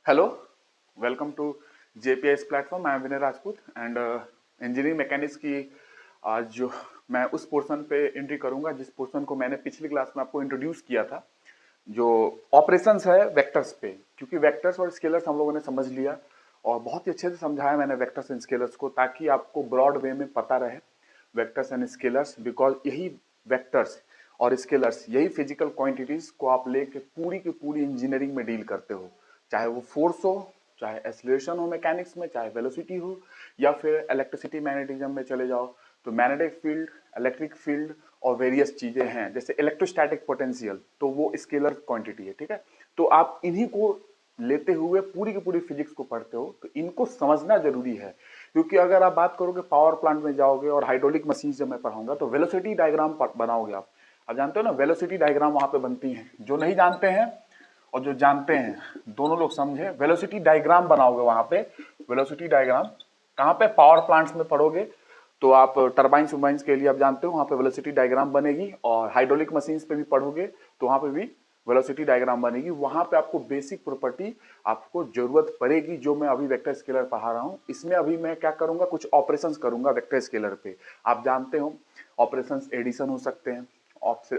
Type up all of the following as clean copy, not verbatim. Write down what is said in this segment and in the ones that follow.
Hello, welcome to JPS platform. I am Vinay Rajput and engineering mechanics की आज जो मैं उस पोर्शन पे एंट्री करूंगा जिस पोर्शन को मैंने पिछली क्लास में आपको इंट्रोड्यूस किया था, जो ऑपरेशंस है वेक्टर्स पे। क्योंकि वेक्टर्स और स्केलर्स हम लोगों ने समझ लिया और बहुत ही अच्छे से समझाया मैंने वेक्टर्स एंड स्केलर्स को, ताकि आपको ब्रॉड वे में पता रहे वेक्टर्स एंड स्केलर्स। बिकॉज यही वेक्टर्स और स्केलर्स, यही फिजिकल क्वांटिटीज को आप लेके पूरी की पूरी इंजीनियरिंग में डील करते हो, चाहे वो फोर्स हो, चाहे एक्सीलरेशन हो मैकेनिक्स में, चाहे वेलोसिटी हो, या फिर इलेक्ट्रिसिटी मैग्नेटिज्म में चले जाओ तो मैग्नेटिक फील्ड, इलेक्ट्रिक फील्ड और वेरियस चीजें हैं जैसे इलेक्ट्रोस्टैटिक पोटेंशियल, तो वो स्केलर क्वांटिटी है। ठीक है, तो आप इन्हीं को लेते हुए पूरी की पूरी फिजिक्स को पढ़ते हो, तो इनको समझना जरूरी है। क्योंकि अगर आप बात करोगे पावर प्लांट में जाओगे और हाइड्रोलिक मशीन जब मैं पढ़ाऊंगा तो वेलोसिटी डायग्राम बनाओगे आप जानते हो ना, वेलोसिटी डायग्राम वहां पे बनती है। जो नहीं जानते हैं और जो जानते हैं दोनों लोग समझे, वेलोसिटी डायग्राम बनाओगे वहां पे। वेलोसिटी डायग्राम कहाँ पे? पावर प्लांट्स में पढ़ोगे तो आप टरबाइन वर्बाइंस के लिए आप जानते हो वहां पे वेलोसिटी डायग्राम बनेगी, और हाइड्रोलिक मशीन्स पे भी पढ़ोगे तो वहां पे भी वेलोसिटी डायग्राम बनेगी। वहां पे आपको बेसिक प्रॉपर्टी आपको जरूरत पड़ेगी, जो मैं अभी वेक्टर स्केलर पढ़ा रहा हूँ। इसमें अभी मैं क्या करूंगा, कुछ ऑपरेशंस करूंगा वेक्टर स्केलर पे। आप जानते हो ऑपरेशंस एडिशन हो सकते हैं,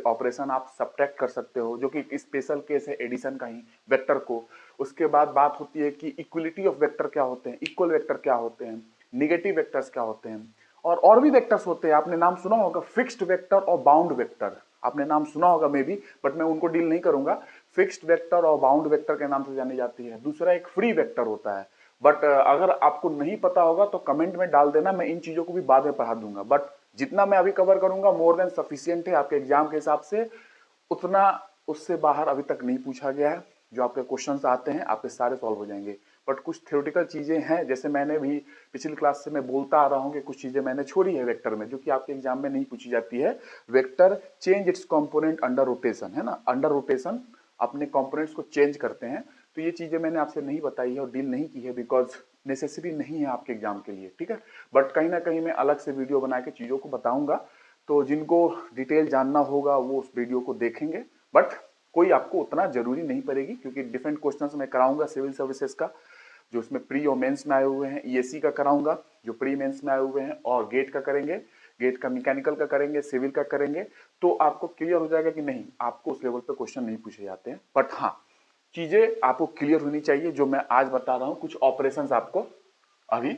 ऑपरेशन आप सब्ट्रैक्ट कर सकते हो, जो कि स्पेशल केस है एडिशन का ही वेक्टर को। उसके बाद बात होती है कि इक्वलिटी ऑफ वेक्टर क्या होते हैं, इक्वल वेक्टर क्या होते हैं, निगेटिव वेक्टर्स क्या होते हैं, और भी वेक्टर्स होते हैं। आपने नाम सुना होगा फिक्स्ड वेक्टर और बाउंड वेक्टर, आपने नाम सुना होगा मे बी, बट मैं उनको डील नहीं करूंगा। फिक्स्ड वेक्टर और बाउंड वेक्टर के नाम से जानी जाती है। दूसरा एक फ्री वेक्टर होता है, बट अगर आपको नहीं पता होगा तो कमेंट में डाल देना, मैं इन चीजों को भी बाद में पढ़ा दूंगा। बट जितना मैं अभी कवर करूंगा मोर देन सफिशियंट है आपके एग्जाम के हिसाब से। उतना उससे बाहर अभी तक नहीं पूछा गया है। जो आपके क्वेश्चंस आते हैं आपके सारे सॉल्व हो जाएंगे, बट कुछ थ्योरेटिकल चीजें हैं, जैसे मैंने भी पिछली क्लास से मैं बोलता आ रहा हूं कि कुछ चीजें मैंने छोड़ी है वेक्टर में, जो कि आपके एग्जाम में नहीं पूछी जाती है। Vector change it's component under rotation, है ना, अंडर रोटेशन अपने कंपोनेंट्स को चेंज करते हैं। तो ये चीजें मैंने आपसे नहीं बताई है और डील नहीं की है, बिकॉज नेसेसरी नहीं है आपके एग्जाम के लिए। ठीक है, बट कहीं ना कहीं मैं अलग से वीडियो बना के चीजों को बताऊंगा, तो जिनको डिटेल जानना होगा वो उस वीडियो को देखेंगे। बट कोई आपको उतना जरूरी नहीं पड़ेगी, क्योंकि डिफरेंट क्वेश्चंस मैं कराऊंगा सिविल सर्विसेज का, जो उसमें प्री और मेंस में आए हुए हैं। ईएससी का कराऊंगा जो प्री मेंस में आए हुए हैं, और गेट का करेंगे, गेट का मैकेनिकल का करेंगे, सिविल का करेंगे। तो आपको क्लियर हो जाएगा कि नहीं, आपको उस लेवल पे क्वेश्चन नहीं पूछे जाते हैं। बट हाँ, चीजें आपको क्लियर होनी चाहिए जो मैं आज बता रहा हूं। कुछ ऑपरेशंस आपको अभी,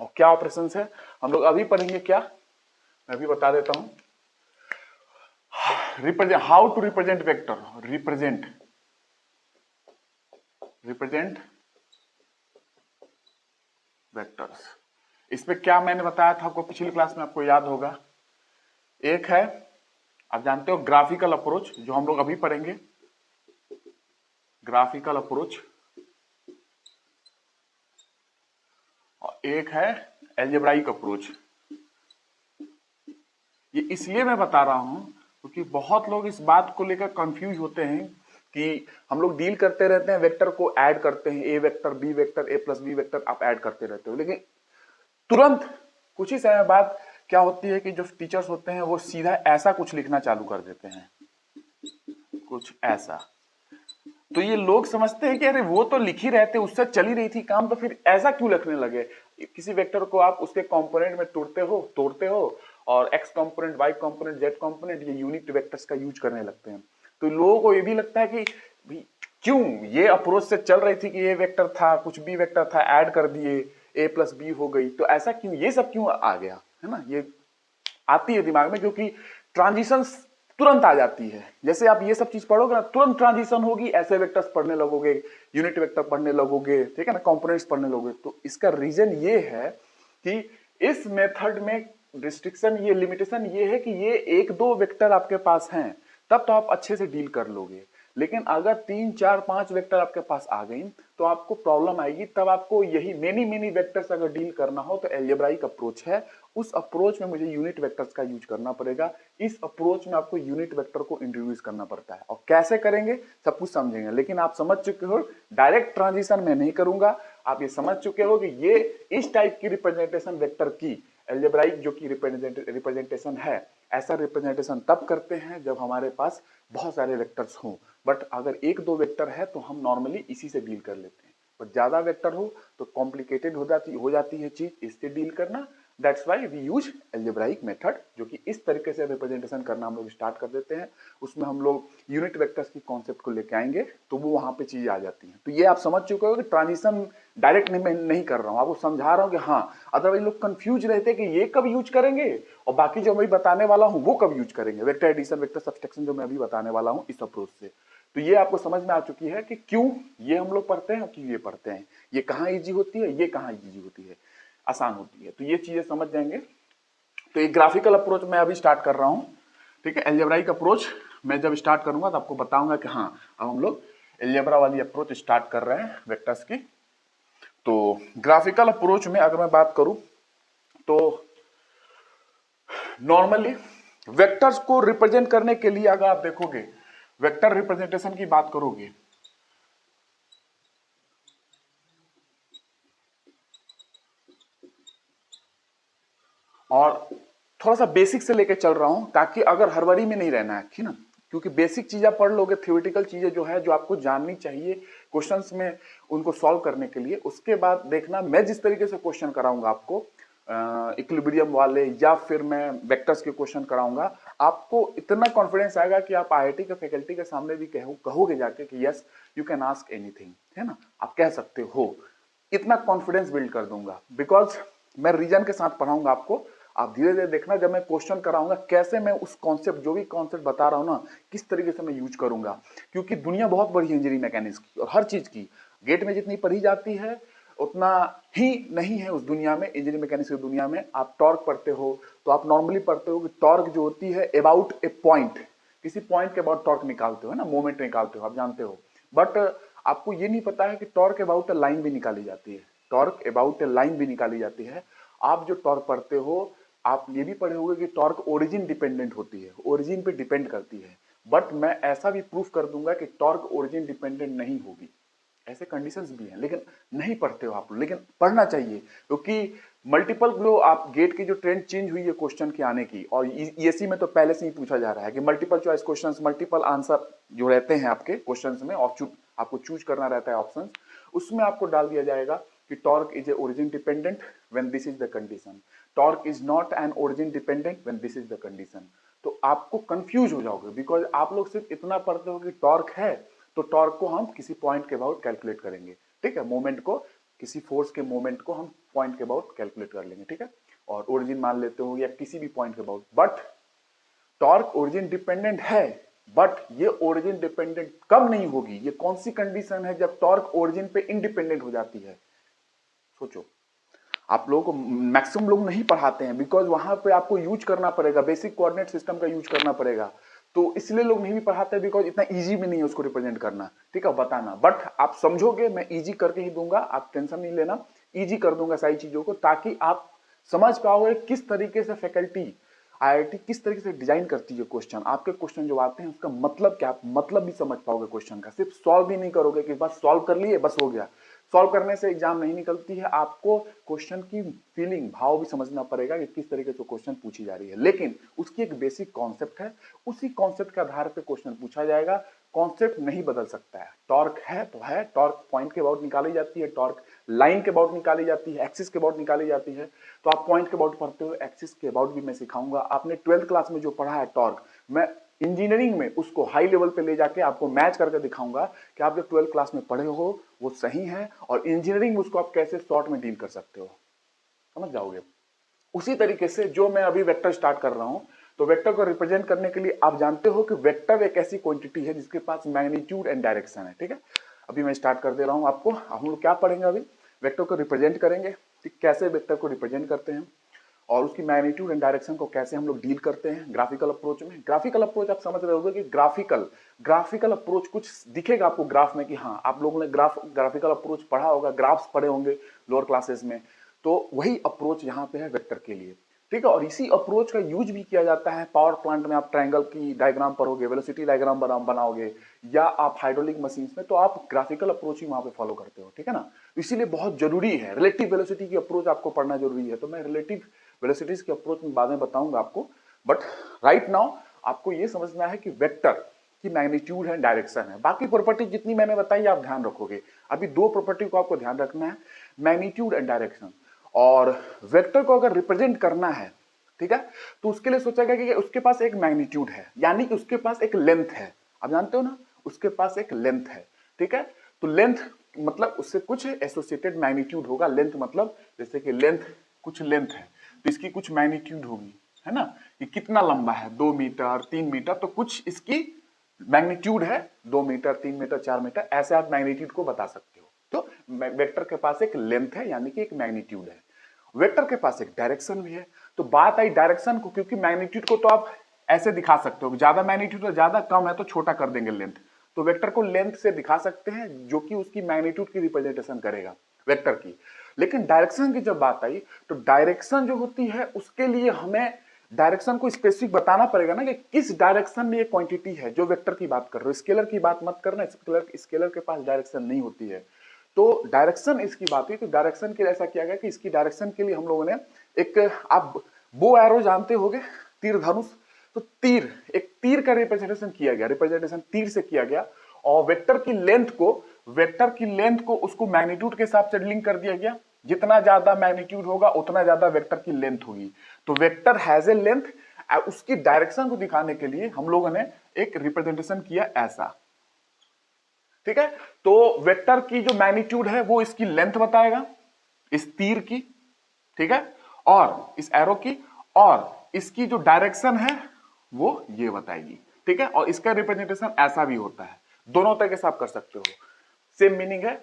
और क्या ऑपरेशंस है हम लोग अभी पढ़ेंगे क्या, मैं अभी बता देता हूं। Represent, how to represent vector, represent vectors. इसमें क्या मैंने बताया था आपको पिछली क्लास में, आपको याद होगा। एक है, आप जानते हो ग्राफिकल अप्रोच, जो हम लोग अभी पढ़ेंगे, ग्राफिकल अप्रोच। और एक है एल्जेब्राइक अप्रोच। ये इसलिए मैं बता रहा हूं क्योंकि बहुत लोग इस बात को लेकर कंफ्यूज होते हैं कि हम लोग डील करते रहते हैं, वेक्टर को ऐड करते हैं, a vector b vector a plus b vector आप ऐड करते रहते हो, लेकिन तुरंत कुछ ही समय बाद क्या होती है कि जो टीचर्स होते हैं वो सीधा ऐसा कुछ लिखना चालू कर देते हैं, कुछ ऐसा। तो ये लोग समझते हैं कि अरे वो तो लिख ही रहते, उससे चल ही रही थी काम, तो फिर ऐसा क्यों लिखने लगे। किसी वेक्टर को आप उसके कंपोनेंट में तोड़ते हो और x component, y component, z component, ये यूनिट वेक्टर्स का यूज करने लगते हैं। तो लोगों को ये भी लगता है कि भाई क्यों, ये अप्रोच से चल रही थी कि ये वेक्टर था, कुछ बी वेक्टर था, ऐड कर दिए, ए प्लस बी हो गई, तो ऐसा क्यों, ये सब क्यों आ गया, है ना। ये आती है दिमाग में क्योंकि ट्रांजिशन तुरंत आ जाती है। जैसे आप ये सब चीज पढ़ोगे ना, तुरंत ट्रांजिशन होगी, ऐसे वेक्टर्स पढ़ने लगोगे, यूनिट वेक्टर पढ़ने लगोगे, ठीक है ना, कंपोनेंट्स पढ़ने लगोगे। तो इसका रीजन ये है कि इस मेथड में रिस्ट्रिक्शन, ये लिमिटेशन ये है कि ये एक दो वेक्टर आपके पास हैं तब तो आप अच्छे से डील कर लोगे, लेकिन अगर 3 4 5 वेक्टर आपके पास आ गई तो आपको प्रॉब्लम आएगी। तब आपको यही मेनी मेनी वेक्टर्स अगर डील करना हो तो एल्जेब्राइक अप्रोच है। उस अप्रोच में मुझे यूनिट वेक्टर्स का यूज करना पड़ेगा। इस अप्रोच में आपको यूनिट वेक्टर को इंट्रोड्यूस करना पड़ता है, और कैसे करेंगे सब कुछ समझेंगे। लेकिन आप समझ चुके हो डायरेक्ट ट्रांजिशन मैं नहीं करूंगा। आप ये समझ चुके हो कि ये इस टाइप की रिप्रेजेंटेशन वेक्टर की, एल्जेब्राइक जो की रिप्रेजेंटेशन है, ऐसा रिप्रेजेंटेशन तब करते हैं जब हमारे पास बहुत सारे वेक्टर्स हों, बट अगर एक दो वेक्टर है तो हम नॉर्मली इसी से डील कर लेते हैं। बट ज्यादा वेक्टर हो तो कॉम्प्लिकेटेड हो जाती है चीज, इससे डील करना। That's why we use algebraic method, जो कि इस तरीके से रिप्रेजेंटेशन करना हम लोग स्टार्ट कर देते हैं। उसमें हम लोग यूनिट वेक्टर्स की कॉन्सेप्ट को लेके आएंगे तो वो वहां पे चीज आ जाती है। तो ये आप समझ चुके हो कि ट्रांजिशन डायरेक्ट नहीं कर रहा हूं, आपको समझा रहा हूं कि हाँ, अदरवाइज लोग कंफ्यूज रहते कि ये कब यूज करेंगे और बाकी जो मैं बताने वाला हूं वो कब यूज करेंगे। वेक्टर एडिशन, वेक्टर सब्सट्रैक्शन जो मैं अभी बताने वाला हूं इस अप्रोच से, तो ये आपको समझ में आ चुकी है कि क्यों ये हम लोग पढ़ते हैं और क्यों ये पढ़ते हैं, ये कहाँ इजी होती है, ये कहाँ इजी होती है, आसान होती है। तो ये चीजें समझ जाएंगे। तो एक ग्राफिकल अप्रोच मैं अभी स्टार्ट कर रहा हूं, ठीक है। एल्जेब्राइक अप्रोच मैं जब स्टार्ट करूंगा तो आपको बताऊंगा कि हाँ, अब हम लोग एल्जेब्रा वाली अप्रोच स्टार्ट कर रहे हैं वेक्टर्स की। तो ग्राफिकल अप्रोच में अगर मैं बात करूं तो नॉर्मली वेक्टर्स को रिप्रेजेंट करने के लिए अगर आप देखोगे, वेक्टर रिप्रेजेंटेशन की बात करोगे, और थोड़ा सा बेसिक से लेके चल रहा हूं ताकि अगर हड़बड़ी में नहीं रहना है, ठीक ना, क्योंकि बेसिक चीजें पढ़ लोगे, थ्योरेटिकल चीजें जो है जो आपको जाननी चाहिए क्वेश्चंस में उनको सॉल्व करने के लिए, उसके बाद देखना मैं जिस तरीके से क्वेश्चन कराऊंगा आपको इक्विलिब्रियम वाले या फिर मैं वेक्टर्स के क्वेश्चन कराऊंगा, आपको इतना कॉन्फिडेंस आएगा कि आप आईआईटी के फैकल्टी के सामने भी कहोगे जाके कि yes you can ask anything, है ना, आप कह सकते हो। इतना कॉन्फिडेंस बिल्ड कर दूंगा बिकॉज मैं रीजन के साथ पढ़ाऊंगा आपको। आप धीरे धीरे देखना, जब मैं क्वेश्चन कराऊंगा कैसे मैं उस कॉन्सेप्ट, जो भी कॉन्सेप्ट बता रहा हूं ना, किस तरीके से मैं यूज करूंगा, क्योंकि दुनिया बहुत बड़ी है इंजीनियरिंग मैकेनिक्स की और हर चीज की। गेट में जितनी पढ़ी जाती है उतना ही नहीं है उस दुनिया में, इंजीनियरिंग मैकेनिक्स की दुनिया में। आप टॉर्क पढ़ते हो तो आप नॉर्मली पढ़ते हो कि टॉर्क जो होती है अबाउट ए पॉइंट, किसी पॉइंट के अबाउट टॉर्क निकालते हो, है ना, मोमेंट निकालते हो, आप जानते हो। बट आपको ये नहीं पता है कि टॉर्क अबाउट ए लाइन भी निकाली जाती है, टॉर्क अबाउट ए लाइन भी निकाली जाती है। आप जो टॉर्क पढ़ते हो, आप ये भी पढ़े होंगे कि टॉर्क ओरिजिन डिपेंडेंट होती है, ओरिजिन पे डिपेंड करती है। बट मैं ऐसा भी प्रूफ कर दूंगा कि टॉर्क ओरिजिन डिपेंडेंट नहीं होगी, ऐसे कंडीशंस भी हैं, लेकिन नहीं पढ़ते हो आप लोग, लेकिन पढ़ना चाहिए क्योंकि मल्टीपल जो आप गेट की जो ट्रेंड चेंज हुई है क्वेश्चन के आने की, और ईएससी में तो पहले से ही पूछा जा रहा है कि multiple choice questions, multiple answer जो रहते हैं आपके क्वेश्चंस में और आपको चूज करना रहता है ऑप्शंस, उसमें आपको डाल दिया जाएगा कि torque is a origin dependent when this is the condition, torque is not an origin dependent when this is the condition. तो आपको कंफ्यूज हो जाओगे बिकॉज आप लोग सिर्फ इतना पढ़ते हो कि टॉर्क है तो टॉर्क को हम किसी पॉइंट के अबाउट कैलकुलेट करेंगे, ठीक है, मोमेंट को, किसी फोर्स के मोमेंट को हम पॉइंट के अबाउट कैलकुलेट कर लेंगे, ठीक है, और ओरिजिन मान लेते हो या किसी भी पॉइंट के about. But torque origin dependent है, बट ये ओरिजिन डिपेंडेंट कब नहीं होगी, ये कौन सी कंडीशन है जब टॉर्क ओरिजिन पे इंडिपेंडेंट हो जाती है। सोचो, आप लोगों को मैक्सिमम लोग नहीं पढ़ाते हैं बिकॉज वहां पे आपको यूज करना पड़ेगा, बेसिक कोऑर्डिनेट सिस्टम का यूज करना पड़ेगा, तो इसलिए लोग नहीं भी पढ़ाते बिकॉज इतना इजी भी नहीं है उसको रिप्रेजेंट करना, ठीक है, बताना। बट आप समझोगे, मैं इजी करके ही दूंगा, आप टेंशन नहीं लेना, इजी कर दूंगा सारी चीजों को ताकि आप समझ पाओगे किस तरीके से फैकल्टी आईआईटी किस तरीके से डिजाइन करती है क्वेश्चन, आपके क्वेश्चन जो आते हैं उसका मतलब क्या, आप मतलब भी समझ पाओगे क्वेश्चन का, सिर्फ सॉल्व भी नहीं करोगे कि बस सॉल्व कर लिए बस हो गया। सॉल्व करने से एग्जाम नहीं निकलती है, आपको क्वेश्चन की फीलिंग, भाव भी समझना पड़ेगा कि किस तरीके से क्वेश्चन पूछी जा रही है, लेकिन उसकी एक बेसिक कॉन्सेप्ट है, उसी कॉन्सेप्ट के आधार पे क्वेश्चन पूछा जाएगा। कॉन्सेप्ट नहीं बदल सकता है, टॉर्क है तो है, टॉर्क पॉइंट के अबाउट निकाली जाती है, टॉर्क लाइन के अबाउट निकाली जाती है, एक्सिस के अबाउट निकाली जाती है। तो आप पॉइंट के अबाउट पढ़ते हो, एक्सिस के अबाउट भी मैं सिखाऊंगा। आपने 12th क्लास में जो पढ़ा है टॉर्क, मैं इंजीनियरिंग में उसको हाई लेवल पे ले जाके आपको मैच करके दिखाऊंगा कि आप जो 12th क्लास में पढ़े हो वो सही है, और इंजीनियरिंग में उसको आप कैसे शॉर्ट में डील कर सकते हो, समझ जाओगे। उसी तरीके से जो मैं अभी वेक्टर स्टार्ट कर रहा हूं, तो वेक्टर को रिप्रेजेंट करने के लिए आप जानते हो कि वेक्टर एक ऐसी क्वांटिटी है जिसके पास मैग्नीट्यूड एंड डायरेक्शन है, ठीक है। अभी मैं स्टार्ट कर दे रहा हूं आपको, हम लोग क्या पढ़ेंगे अभी, वेक्टर को रिप्रेजेंट करेंगे, ठीक, कैसे वेक्टर को रिप्रेजेंट करते हैं और उसकी मैग्नीट्यूड एंड डायरेक्शन को कैसे हम लोग डील करते हैं ग्राफिकल अप्रोच में। ग्राफिकल अप्रोच आप समझ रहे होगे कि ग्राफिकल अप्रोच कुछ दिखेगा आपको ग्राफ में कि हाँ, आप लोगों ने ग्राफिकल अप्रोच पढ़ा होगा, ग्राफ्स पढ़े होंगे लोअर क्लासेस में, तो वही अप्रोच यहाँ पे है वेक्टर के लिए, ठीक है। और इसी अप्रोच का यूज भी किया जाता है पावर प्लांट में, आप ट्रायंगल की डायग्राम पढ़ोगे, वेलोसिटी डायग्राम बनाओगे, या आप हाइड्रोलिक मशीन्स में, तो आप ग्राफिकल अप्रोच ही वहां पे फॉलो करते हो, ठीक है ना। इसीलिए बहुत जरूरी है, रिलेटिव वेलोसिटी की अप्रोच आपको पढ़ना जरूरी है, तो मैं रिलेटिव वेलोसिटीज की अप्रोच में बाद में बताऊंगा आपको। बट राइट नाउ आपको ये समझना है कि वेक्टर की मैग्नीट्यूड है, डायरेक्शन है। बाकी प्रॉपर्टी जितनी मैंने बताई आप ध्यान रखोगे। अभी दो प्रॉपर्टी को आपको ध्यान रखना है, मैग्नीट्यूड एंड डायरेक्शन। और वेक्टर को अगर रिप्रेजेंट करना है, ठीक है, तो उसके लिए सोचा गया कि उसके पास एक मैग्नीट्यूड है, यानी कि उसके पास एक लेंथ है। आप जानते हो ना, उसके पास एक लेंथ है, ठीक है। तो लेंथ मतलब उससे कुछ एसोसिएटेड मैग्नीट्यूड होगा। लेंथ मतलब जैसे कि लेंथ, कुछ लेंथ है तो इसकी कुछ मैग्नीट्यूड होगी, है ना, कि कितना लंबा है, 2 मीटर 3 मीटर, तो कुछ इसकी मैग्नीट्यूड है, 2 मीटर 3 मीटर 4 मीटर, ऐसे आप मैग्नीट्यूड को बता सकते हो। तो वेक्टर के पास एक लेंथ है, यानी कि एक मैग्नीट्यूड है। वेक्टर के पास एक डायरेक्शन भी है। तो बात आई डायरेक्शन को, क्योंकि मैग्नीट्यूड को तो आप ऐसे दिखा सकते हो, ज्यादा मैग्नीट्यूड है, ज्यादा कम है तो छोटा कर देंगे लेंथ। तो वेक्टर को लेंथ से दिखा सकते हैं, जो कि उसकी मैग्नीट्यूड की रिप्रेजेंटेशन करेगा वेक्टर की। लेकिन डायरेक्शन की जब बात आई, तो डायरेक्शन जो होती है उसके लिए हमें डायरेक्शन को स्पेसिफिक बताना पड़ेगा ना, कि किस डायरेक्शन में ये क्वांटिटी है। जो वेक्टर की बात कर रहे हो, स्केलर की बात मत करना, स्केलर के पास डायरेक्शन नहीं होती है। तो डायरेक्शन इसकी बात हुई, तो डायरेक्शन के लिए ऐसा किया गया कि इसकी डायरेक्शन के लिए हम लोगों ने एक, आप बो एरो जानते होगे, तीर धनुष, तो तीर, एक तीर का रिप्रेजेंटेशन किया गया, रिप्रेजेंटेशन तीर से किया गया। और वेक्टर की लेंथ को उसको मैग्नीट्यूड के हिसाब से लिंक कर दिया गया। जितना ज्यादा मैग्नीट्यूड होगा उतना ज्यादा वेक्टर की लेंथ होगी। तो वेक्टर हैज ए लेंथ, उसकी डायरेक्शन को दिखाने के लिए हम लोगों ने एक रिप्रेजेंटेशन किया ऐसा, ठीक है। तो वेक्टर की जो मैग्नीट्यूड है वो इसकी लेंथ बताएगा, इस तीर की, ठीक है, और इस एरो की, और इसकी जो डायरेक्शन है वो ये बताएगी, ठीक है। और इसका रिप्रेजेंटेशन ऐसा भी होता है, दोनों तरीके से आप कर सकते हो, सेम मीनिंग है।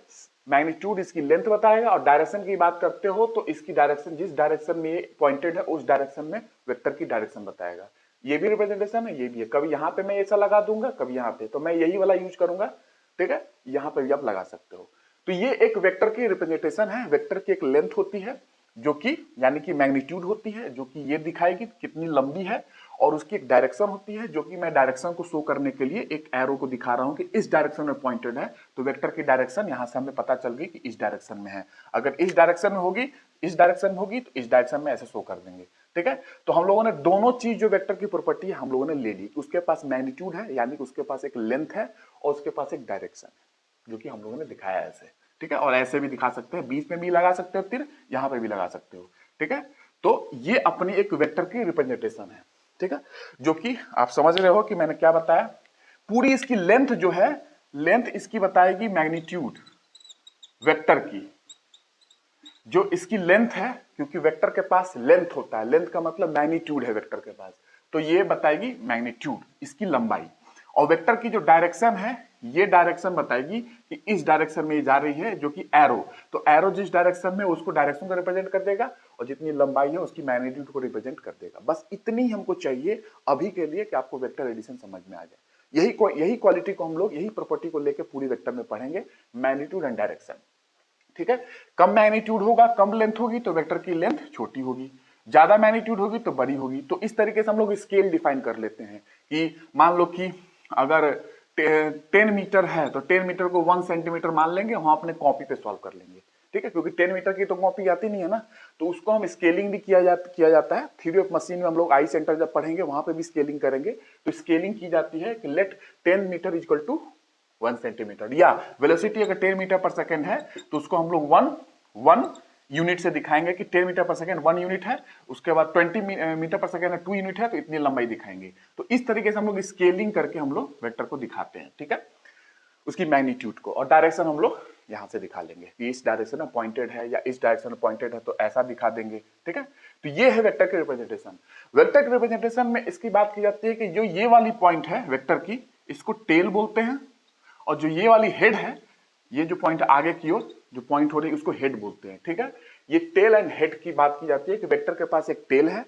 मैग्नीट्यूड इसकी लेंथ बताएगा, और डायरेक्शन की बात करते हो तो इसकी डायरेक्शन, जिस डायरेक्शन में ये पॉइंटेड है उस डायरेक्शन में वेक्टर की डायरेक्शन बताएगा। ये भी रिप्रेजेंटेशन है, ये भी है। कभी यहां पे मैं ऐसा लगा दूंगा, कभी यहां पे, तो मैं यही वाला यूज करूंगा, ठीक है। यहां पे भी आप लगा सकते हो। तो ये एक वेक्टर की रिप्रेजेंटेशन है। वेक्टर की एक लेंथ होती है, जो कि यानी कि मैग्नीट्यूड होती है, जो कि ये दिखाएगी कितनी लंबी है, और उसकी एक डायरेक्शन होती है, जो कि मैं डायरेक्शन को शो करने के लिए एक एरो को दिखा रहा हूं कि इस डायरेक्शन में पॉइंटेड है। तो वेक्टर की डायरेक्शन यहां से हमें पता चल गई कि इस डायरेक्शन में है। अगर इस डायरेक्शन में होगी, इस डायरेक्शन में होगी, तो इस डायरेक्शन में ऐसे शो कर देंगे, ठीक है। तो हम लोगों ने दोनों चीज, जो वेक्टर की प्रॉपर्टी है हम लोगों ने ले ली। उसके पास मैग्नीट्यूड है, यानी कि उसके पास एक लेंथ है, और उसके पास एक डायरेक्शन है, जो कि हम लोगों ने दिखाया ऐसे, ठीक है। और ऐसे भी दिखा सकते हैं, बीच में भी लगा सकते हो तीर, यहां पे भी लगा सकते हो, ठीक है। तो ये अपनी एक वेक्टर की रिप्रेजेंटेशन है, ठीक है, जो कि आप समझ रहे हो कि मैंने क्या बताया। पूरी इसकी लेंथ जो है, लेंथ इसकी बताएगी मैग्नीट्यूड वेक्टर की, जो इसकी लेंथ है, क्योंकि वेक्टर के पास लेंथ होता है, लेंथ का मतलब मैग्नीट्यूड है वेक्टर के पास, तो ये बताएगी मैग्नीट्यूड, इसकी लंबाई। और वेक्टर की जो डायरेक्शन है, ये डायरेक्शन बताएगी कि इस डायरेक्शन में ये जा रही है, जो कि एरो, तो एरो जिस डायरेक्शन में, उसको डायरेक्शन को रिप्रेजेंट कर देगा, और जितनी लंबाई है उसकी मैग्नीट्यूड को रिप्रेजेंट कर देगा। बस इतनी हमको चाहिए अभी के लिए कि आपको वेक्टर एडिशन समझ में आ जाए। यही क्वालिटी को हम लोग, यही प्रॉपर्टी को लेकर पूरी वेक्टर में पढ़ेंगे, मैग्नीट्यूड एंड डायरेक्शन, ठीक है। कम मैग्नीट्यूड होगा, कम लेंथ होगी, तो वेक्टर की लेंथ छोटी होगी, ज्यादा मैग्नीट्यूड होगी तो बड़ी होगी। तो इस तरीके से हम लोग स्केल डिफाइन कर लेते हैं कि मान लो कि अगर 10 मीटर है तो 10 मीटर को 1 सेंटीमीटर मान लेंगे, वहां अपने कॉपी पे सॉल्व कर लेंगे, ठीक है, क्योंकि 10 मीटर की तो कॉपी आती नहीं है ना। तो उसको हम स्केलिंग भी किया जाता है। थ्योरी ऑफ मशीन में हम लोग आई सेंटर जब पढ़ेंगे वहां पे भी स्केलिंग करेंगे। तो स्केलिंग की जाती है कि let 10 metre equal to 1 centimetre, या वेलोसिटी अगर 10 मीटर पर सेकेंड है तो उसको हम लोग वन यूनिट से दिखाएंगे कि 10 मीटर पर सेकेंड 1 यूनिट है, उसके बाद 20 मीटर पर सेकेंड 2 यूनिट है, तो इतनी लंबाई दिखाएंगे। तो इस तरीके से हम लोग स्केलिंग करके हम लोग वेक्टर को दिखाते हैं, ठीक है, उसकी मैग्नीट्यूड को। और डायरेक्शन हम लोग यहां से दिखा लेंगे कि इस डायरेक्शन में पॉइंटेड है या इस डायरेक्शन में पॉइंटेड है, तो ऐसा दिखा देंगे, ठीक है। तो ये है वेक्टर के रिप्रेजेंटेशन। वेक्टर के रिप्रेजेंटेशन में इसकी बात की जाती है कि जो ये वाली पॉइंट है वेक्टर की, इसको टेल बोलते हैं, और जो ये वाली हेड है, ये जो पॉइंट आगे की ओर जो पॉइंट हो रही है उसको हेड बोलते हैं, ठीक है। ये टेल एंड हेड की बात की जाती है कि वेक्टर के पास एक टेल है,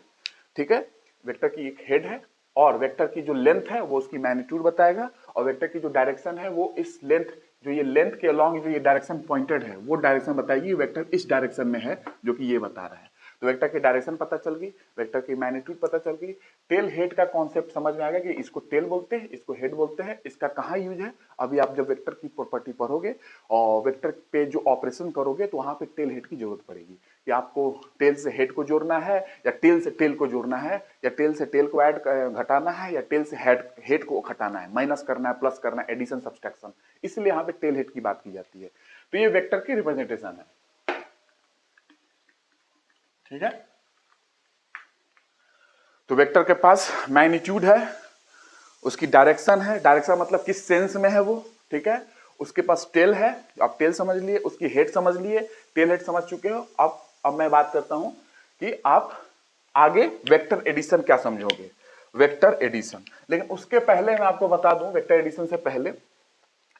ठीक है, वेक्टर की एक हेड है, और वेक्टर की जो लेंथ है वो उसकी मैग्नीट्यूड बताएगा, और वेक्टर की जो डायरेक्शन है वो इस लेंथ, जो ये लेंथ के अलॉन्ग जो ये डायरेक्शन पॉइंटेड है वो डायरेक्शन बताएगी, वेक्टर इस डायरेक्शन में है, जो कि ये बता रहा है। तो वेक्टर की डायरेक्शन पता चल गई, वेक्टर की मैग्नीट्यूड पता चल गई, टेल हेड का कॉन्सेप्ट समझ में आ गया कि इसको टेल बोलते हैं, इसको हेड बोलते हैं, इसका कहाँ यूज है। अभी आप जब वेक्टर की प्रॉपर्टी पढ़ोगे और वेक्टर पे जो ऑपरेशन करोगे तो वहां पे टेल हेड की जरूरत पड़ेगी कि आपको टेल से हेड को जोड़ना है या टेल से टेल को जोड़ना है या टेल से टेल को ऐड घटाना है या टेल से हेड को घटाना है, माइनस करना है, प्लस करना है, एडिशन सब्सट्रैक्शन, इसलिए यहाँ पे टेल हेड की बात की जाती है। तो ये वेक्टर की रिप्रेजेंटेशन है, ठीक है। तो वेक्टर के पास मैग्नीट्यूड है, उसकी डायरेक्शन है, डायरेक्शन मतलब किस सेंस में है वो, ठीक है। उसके पास टेल है, आप टेल समझ लिए, उसकी हेड समझ लिए, टेल हेड समझ चुके हो। अब मैं बात करता हूं कि आप आगे वेक्टर एडिशन क्या समझोगे, वेक्टर एडिशन। लेकिन उसके पहले मैं आपको बता दूं, वेक्टर एडिशन से पहले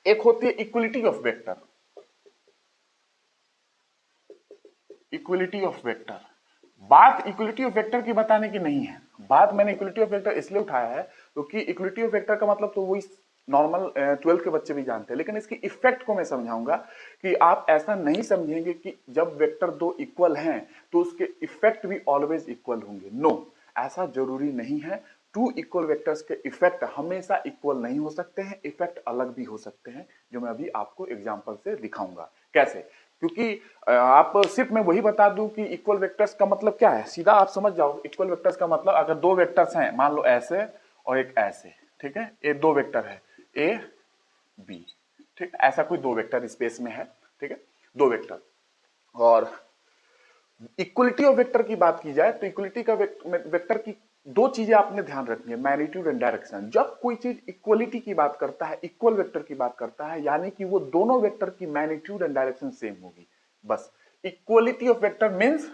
एक होती है equality of vector, equality of vector. बात इक्वलिटी ऑफ वेक्टर की बताने की नहीं है, बात मैंने इक्वलिटी ऑफ वेक्टर इसलिए उठाया है क्योंकि इक्वलिटी ऑफ वेक्टर का मतलब तो वही नॉर्मल 12th के बच्चे भी जानते हैं, लेकिन इसकी इफेक्ट को मैं समझाऊंगा कि आप ऐसा नहीं समझेंगे कि जब वेक्टर दो इक्वल हैं तो उसके इफेक्ट भी ऑलवेज इक्वल होंगे। नो, ऐसा जरूरी नहीं है। टू इक्वल वेक्टर्स के इफेक्ट हमेशा इक्वल नहीं हो सकते हैं, इफेक्ट अलग भी हो सकते हैं, जो मैं अभी आपको एग्जांपल से दिखाऊंगा कैसे। क्योंकि आप सिर्फ मैं वही बता दूं कि इक्वल वेक्टर्स का मतलब क्या है, सीधा आप समझ जाओ। इक्वल वेक्टर्स का मतलब अगर दो वेक्टर्स हैं, मान लो ऐसे और एक ऐसे, ठीक है, ये दो वेक्टर है ए बी, ठीक, ऐसा कोई दो वेक्टर स्पेस में है, ठीक है, दो वेक्टर। और इक्वलिटी ऑफ वेक्टर की बात की जाए तो इक्वलिटी का वेक्टर की दो चीजें आपने ध्यान रखनी है, मैग्नीट्यूड एंड डायरेक्शन। जब कोई चीज इक्वलिटी की बात करता है, इक्वल वेक्टर की बात करता है, यानी कि वो दोनों वेक्टर की मैग्नीट्यूड एंड डायरेक्शन सेम होगी। बस equality of vector means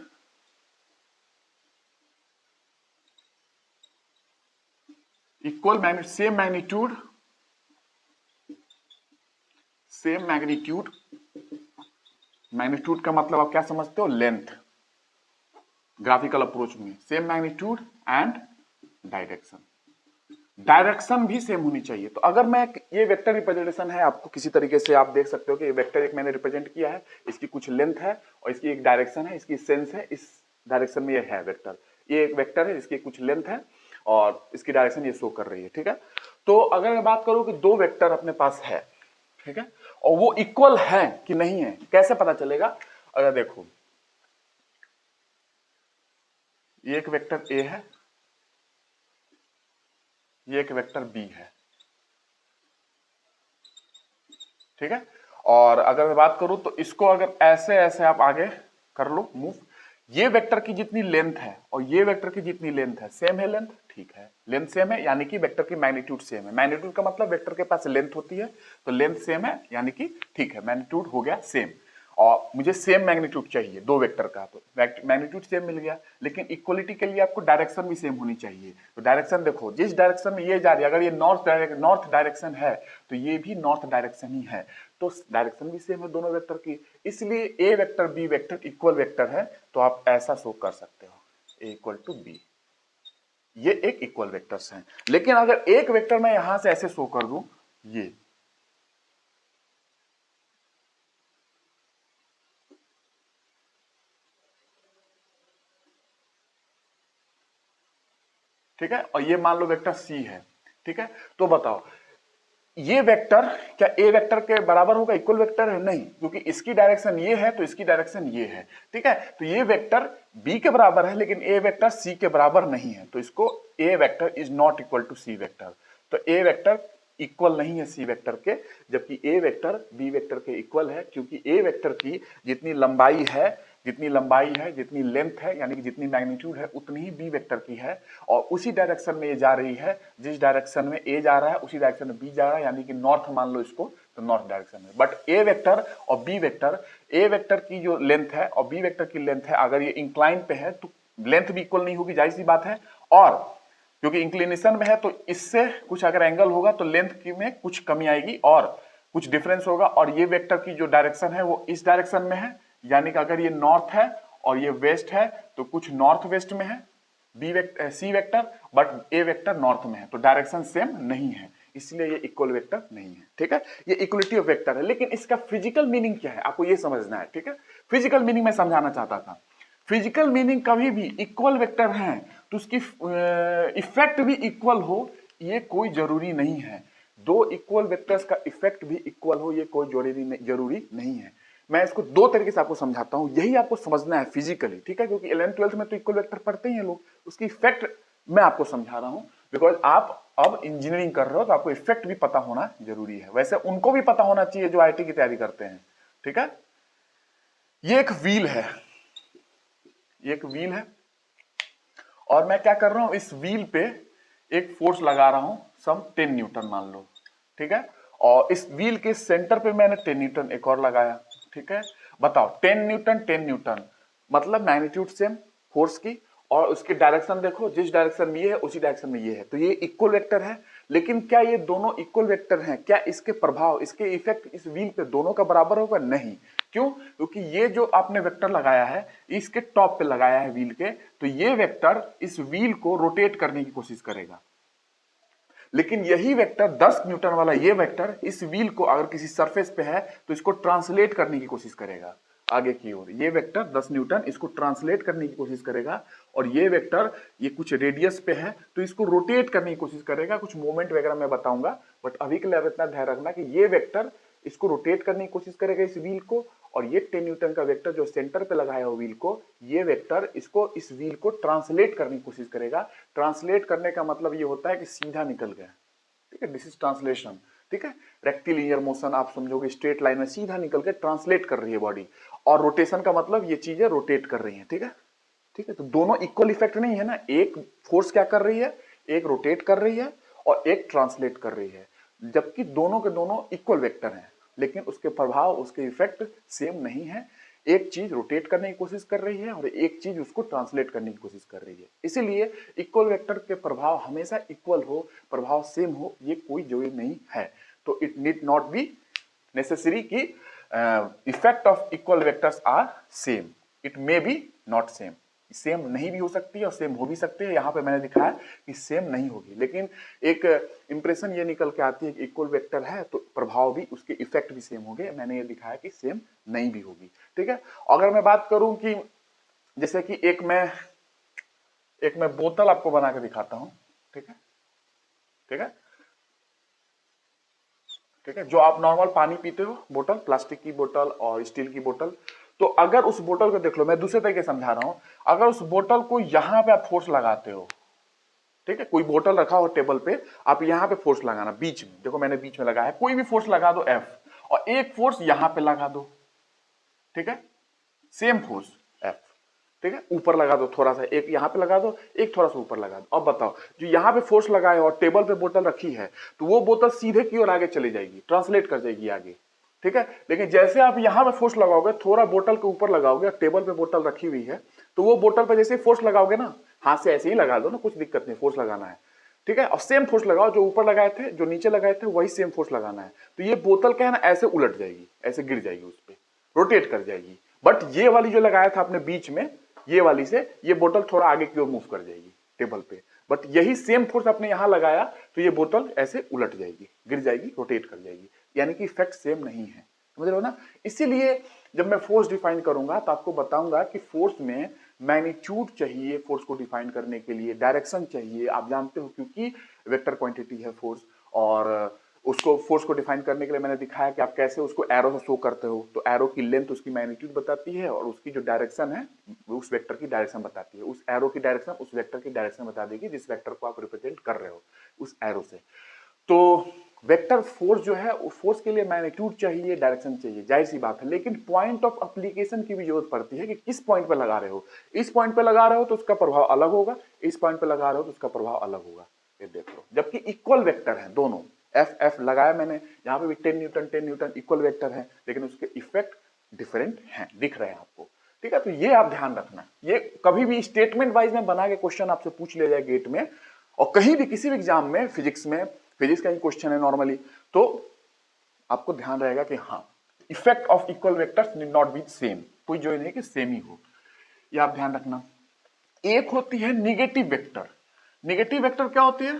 equal magnitude, same magnitude. Magnitude का मतलब आप क्या समझते हो, लेंथ, ग्राफिकल अप्रोच में same magnitude and direction. Direction भी सेम होनी चाहिए। तो अगर मैं, ये वेक्टर रिप्रेजेंटेशन है, आपको किसी तरीके से आप देख सकते हो कि ये वेक्टर एक मैंने रिप्रेजेंट किया है, इसकी कुछ लेंथ है और इसकी एक डायरेक्शन है, इसकी सेंस है, इस डायरेक्शन में ये है वेक्टर। ये एक वेक्टर है जिसकी कुछ लेंथ है और इसकी डायरेक्शन ये शो कर रही है, ठीक है। तो अगर मैं बात करूं कि दो वेक्टर अपने पास है, ठीक है, और वो इक्वल है कि नहीं है, कैसे पता चलेगा। अगर देखो, ये एक वेक्टर ए है, ये एक वेक्टर बी है, ठीक है। और अगर मैं बात करूं तो इसको अगर ऐसे ऐसे आप आगे कर लो मूव, ये वेक्टर की जितनी लेंथ है और ये वेक्टर की जितनी लेंथ है, सेम है लेंथ, ठीक है, लेंथ सेम है यानी कि वेक्टर की मैग्नीट्यूड सेम है। मैग्नीट्यूड का मतलब वेक्टर के पास लेंथ होती है, तो लेंथ सेम है यानी कि ठीक है, मैग्नीट्यूड हो गया सेम। और मुझे सेम मैग्नीट्यूड चाहिए दो वेक्टर का, तो मैग्नीट्यूड सेम मिल गया। लेकिन इक्वलिटी के लिए आपको डायरेक्शन भी सेम होनी चाहिए। तो डायरेक्शन देखो, जिस डायरेक्शन में ये जा रही है, अगर ये नॉर्थ डायरेक्शन है तो ये भी नॉर्थ डायरेक्शन ही है, तो डायरेक्शन भी सेम है दोनों वेक्टर की, इसलिए a vector b vector equal vector है। तो आप ऐसा शो कर सकते हो, ए इक्वल टू बी, ये एक इक्वल वेक्टर्स हैं। लेकिन अगर एक वेक्टर मैं यहां से ऐसे शो कर दूं, ये, ठीक है, और ये मान लो वेक्टर सी है, ठीक है, तो बताओ ये वेक्टर क्या ए वेक्टर के बराबर होगा, इक्वल वेक्टर है? नहीं, क्योंकि इसकी डायरेक्शन ये है तो इसकी डायरेक्शन ये है, ठीक है। तो ये वेक्टर बी के बराबर है लेकिन ए वेक्टर सी के बराबर नहीं है, तो इसको a vector is not equal to c vector. तो ए वेक्टर इक्वल नहीं है सी वेक्टर के, जबकि ए वेक्टर बी वेक्टर के इक्वल है, क्योंकि ए वेक्टर की जितनी लंबाई है, जितनी लेंथ है, यानी कि जितनी मैग्नीट्यूड है, उतनी ही बी वेक्टर की है। और उसी डायरेक्शन में ये जा रही है, जिस डायरेक्शन में ए जा रहा है उसी डायरेक्शन में बी जा रहा है, यानी कि नॉर्थ मान लो इसको, तो नॉर्थ डायरेक्शन में। बट ए वेक्टर और बी वेक्टर, ए वेक्टर की जो लेंथ है और बी वेक्टर की लेंथ है, अगर ये इंक्लाइन पे है तो लेंथ भी इक्वल नहीं होगी, जाहिर सी बात है। और क्योंकि इंक्लिनेशन में है तो इससे कुछ अगर एंगल होगा तो लेंथ की में कुछ कमी आएगी और कुछ डिफरेंस होगा। और ये वेक्टर की जो डायरेक्शन है वो इस डायरेक्शन में है, यानी कि अगर ये नॉर्थ है और ये वेस्ट है तो कुछ नॉर्थ वेस्ट में है B vector C vector, but A vector north में है, तो डायरेक्शन सेम नहीं है, इसलिए ये इक्वल वेक्टर नहीं है, ठीक है। ये इक्वलिटी ऑफ वेक्टर है। लेकिन इसका फिजिकल मीनिंग क्या है आपको ये समझना है, ठीक है। फिजिकल मीनिंग मैं समझाना चाहता था। फिजिकल मीनिंग कभी भी इक्वल वेक्टर हैं तो उसकी इफेक्ट भी इक्वल हो, ये कोई जरूरी नहीं है। दो इक्वल वेक्टर्स का इफेक्ट भी इक्वल हो, ये कोई जरूरी नहीं है। मैं इसको दो तरीके से आपको समझाता हूं, यही आपको समझना है फिजिकली, ठीक है? क्योंकि 11th 12th में तो इक्वल वेक्टर पढ़ते ही हैं लोग, उसकी इफेक्ट मैं आपको समझा रहा हूं बिकॉज आप अब इंजीनियरिंग कर रहे हो तो आपको इफेक्ट भी पता होना जरूरी है। वैसे उनको भी पता होना चाहिए जो आईटी की तैयारी करते हैं, ठीक है? ये एक व्हील है, ये एक व्हील है और मैं क्या कर रहा हूं, इस व्हील पे एक फोर्स लगा रहा हूं सम 10 न्यूटन मान लो, ठीक है? और इस व्हील के सेंटर पे मैंने 10 न्यूटन एक और लगाया, ठीक है? बताओ 10 न्यूटन मतलब मैग्नीट्यूड सेम फोर्स की, और उसकी डायरेक्शन देखो, जिस डायरेक्शन में ये है उसी डायरेक्शन में ये है, तो ये इक्वल वेक्टर है। लेकिन क्या ये दोनों इक्वल वेक्टर हैं? क्या इसके प्रभाव, इसके इफेक्ट इस व्हील पे दोनों का बराबर होगा? नहीं। क्यों? क्योंकि ये जो आपने वेक्टर लगाया है इसके टॉप पे लगाया है व्हील के, तो ये वेक्टर इस व्हील को रोटेट करने की कोशिश करेगा। लेकिन यही वेक्टर 10 न्यूटन वाला ये वेक्टर इस व्हील को अगर किसी सरफेस पे है तो इसको ट्रांसलेट करने की कोशिश करेगा आगे की ओर। ये वेक्टर 10 न्यूटन इसको ट्रांसलेट करने की कोशिश करेगा, और ये वेक्टर ये कुछ रेडियस पे है तो इसको रोटेट करने की कोशिश करेगा। कुछ मोमेंट वगैरह मैं बताऊंगा, बट अभी के लिए इतना ध्यान रखना कि ये वेक्टर इसको रोटेट करने की कोशिश करेगा इस व्हील को, और ये 10 न्यूटन का वेक्टर जो सेंटर पे लगाया हो व्हील को, ये वेक्टर इसको इस व्हील को ट्रांसलेट करने की कोशिश करेगा। ट्रांसलेट करने का मतलब ये होता है कि सीधा निकल गया, ठीक है? दिस इज ट्रांसलेशन, ठीक है? रेक्टिलिनियर मोशन आप समझोगे, स्ट्रेट लाइन में सीधा निकल के ट्रांसलेट कर रही है बॉडी, और रोटेशन का मतलब ये चीजें रोटेट कर रही हैं, ठीक है? ठीक है, तो दोनों इक्वल इफेक्ट नहीं है ना, एक फोर्स क्या कर रही है, एक रोटेट कर रही है और एक ट्रांसलेट कर रही है, जबकि दोनों के दोनों इक्वल वेक्टर हैं, लेकिन उसके प्रभाव, उसके इफेक्ट सेम नहीं है। एक चीज रोटेट करने की कोशिश कर रही है और एक चीज उसको ट्रांसलेट करने की कोशिश कर रही है। इसीलिए इक्वल वेक्टर के प्रभाव हमेशा इक्वल हो, प्रभाव सेम हो, ये कोई जरूरी नहीं है। तो it need not be necessary कि effect of equal vectors are same, it may be not same. Same नहीं भी हो सकती है और सेम हो भी सकती है। यहां पे मैंने दिखाया कि सेम नहीं होगी, लेकिन एक इंप्रेशन ये निकल के आती है कि इक्वल वेक्टर है तो प्रभाव भी, उसके इफेक्ट भी सेम होंगे। मैंने ये दिखाया कि सेम नहीं भी होगी, ठीक है? अगर मैं बात करूं कि जैसे कि एक मैं बोतल आपको बना के दिखाता हूं, ठीक है? ठीक है, ठीक है, जो आप नॉर्मल पानी पीते हो, बोतल, प्लास्टिक की बोतल और स्टील की बोतल, तो अगर उस बोतल को देख लो, मैं दूसरे तरीके समझा रहा हूं, अगर उस बोतल को यहां पे आप फोर्स लगाते हो, ठीक है, कोई बोतल रखा हो टेबल पे, आप यहां पे फोर्स लगाना बीच में, देखो मैंने बीच में लगाया है, कोई भी फोर्स लगा दो F, और एक फोर्स यहां पे लगा दो, ठीक है, सेम फोर्स F, ठीक है, ऊपर लगा दो थोड़ा सा, एक यहां पे लगा दो, एक थोड़ा सा ऊपर लगा दो। अब बताओ, जो यहां पे फोर्स लगाए और टेबल पे बोतल रखी है, तो वो बोतल सीधे की ओर आगे चली जाएगी, ट्रांसलेट कर जाएगी आगे, ठीक है? लेकिन जैसे आप यहां पे फोर्स लगाओगे, थोड़ा बोतल के ऊपर लगाओगे, टेबल पे बोतल रखी हुई है, तो वो बोतल पे जैसे फोर्स लगाओगे ना, हाथ से ऐसे ही लगा दो ना, कुछ दिक्कत नहीं, फोर्स लगाना है, ठीक है? और सेम फोर्स लगाओ, जो ऊपर लगाए थे, जो नीचे लगाए थे, वही सेम फोर्स लगाना है। तो ये बोतल क्या है ना, ऐसे उलट जाएगी, ऐसे गिर जाएगी, उस पर रोटेट कर जाएगी। बट ये वाली जो लगाया था आपने बीच में, ये वाली से ये बोतल थोड़ा आगे की ओर मूव कर जाएगी टेबल पे। बट यही सेम फोर्स आपने यहां लगाया तो ये बोतल ऐसे उलट जाएगी, गिर जाएगी, रोटेट कर जाएगी, यानी कि इफेक्ट सेम नहीं है, समझ रहे हो ना? इसीलिए जब मैं फोर्स डिफाइन करूंगा तो आपको बताऊंगा कि फोर्स में मैग्नीट्यूड चाहिए, फोर्स को डिफाइन करने के लिए डायरेक्शन चाहिए, आप जानते हो, क्योंकि वेक्टर क्वांटिटी है फोर्स, और उसको फोर्स को डिफाइन करने के लिए मैंने दिखाया कि आप कैसे उसको एरो से शो करते हो। तो एरो की लेंथ उसकी मैग्नीट्यूड बताती है, और उसकी जो डायरेक्शन है उस वेक्टर की डायरेक्शन बताती है। उस एरो की डायरेक्शन उस वेक्टर की डायरेक्शन बता देगी जिस वेक्टर को आप रिप्रेजेंट कर रहे हो उस एरो से। तो वेक्टर फोर्स जो है, उस फोर्स के लिए मैग्नीट्यूड चाहिए, डायरेक्शन चाहिए, जाहिर सी बात है। लेकिन पॉइंट ऑफ एप्लीकेशन की भी जरूरत पड़ती है कि किस पॉइंट पे लगा रहे हो। इस पॉइंट पे लगा रहे हो तो उसका प्रभाव अलग होगा, इस पॉइंट पे लगा रहे हो तो उसका प्रभाव अलग होगा, ये देख लो। जबकि इक्वल वेक्टर है दोनों, एफ एफ लगाया मैंने, यहाँ पे भी 10 न्यूटन इक्वल वेक्टर है, लेकिन उसके इफेक्ट डिफरेंट हैं, दिख रहे हैं आपको, ठीक है? तो ये आप ध्यान रखना, ये कभी भी स्टेटमेंट वाइज में बना के क्वेश्चन आपसे पूछ लिया जाए गेट में, और कहीं भी किसी भी एग्जाम में, फिजिक्स का ही क्वेश्चन है नॉर्मली, तो आपको ध्यान रहेगा कि हाँ, effect of equal vectors need not B same, कोई जो नहीं कि सेम ही हो, ये आप ध्यान रखना। एक होती है निगेटिव वेक्टर। निगेटिव वेक्टर क्या होती है?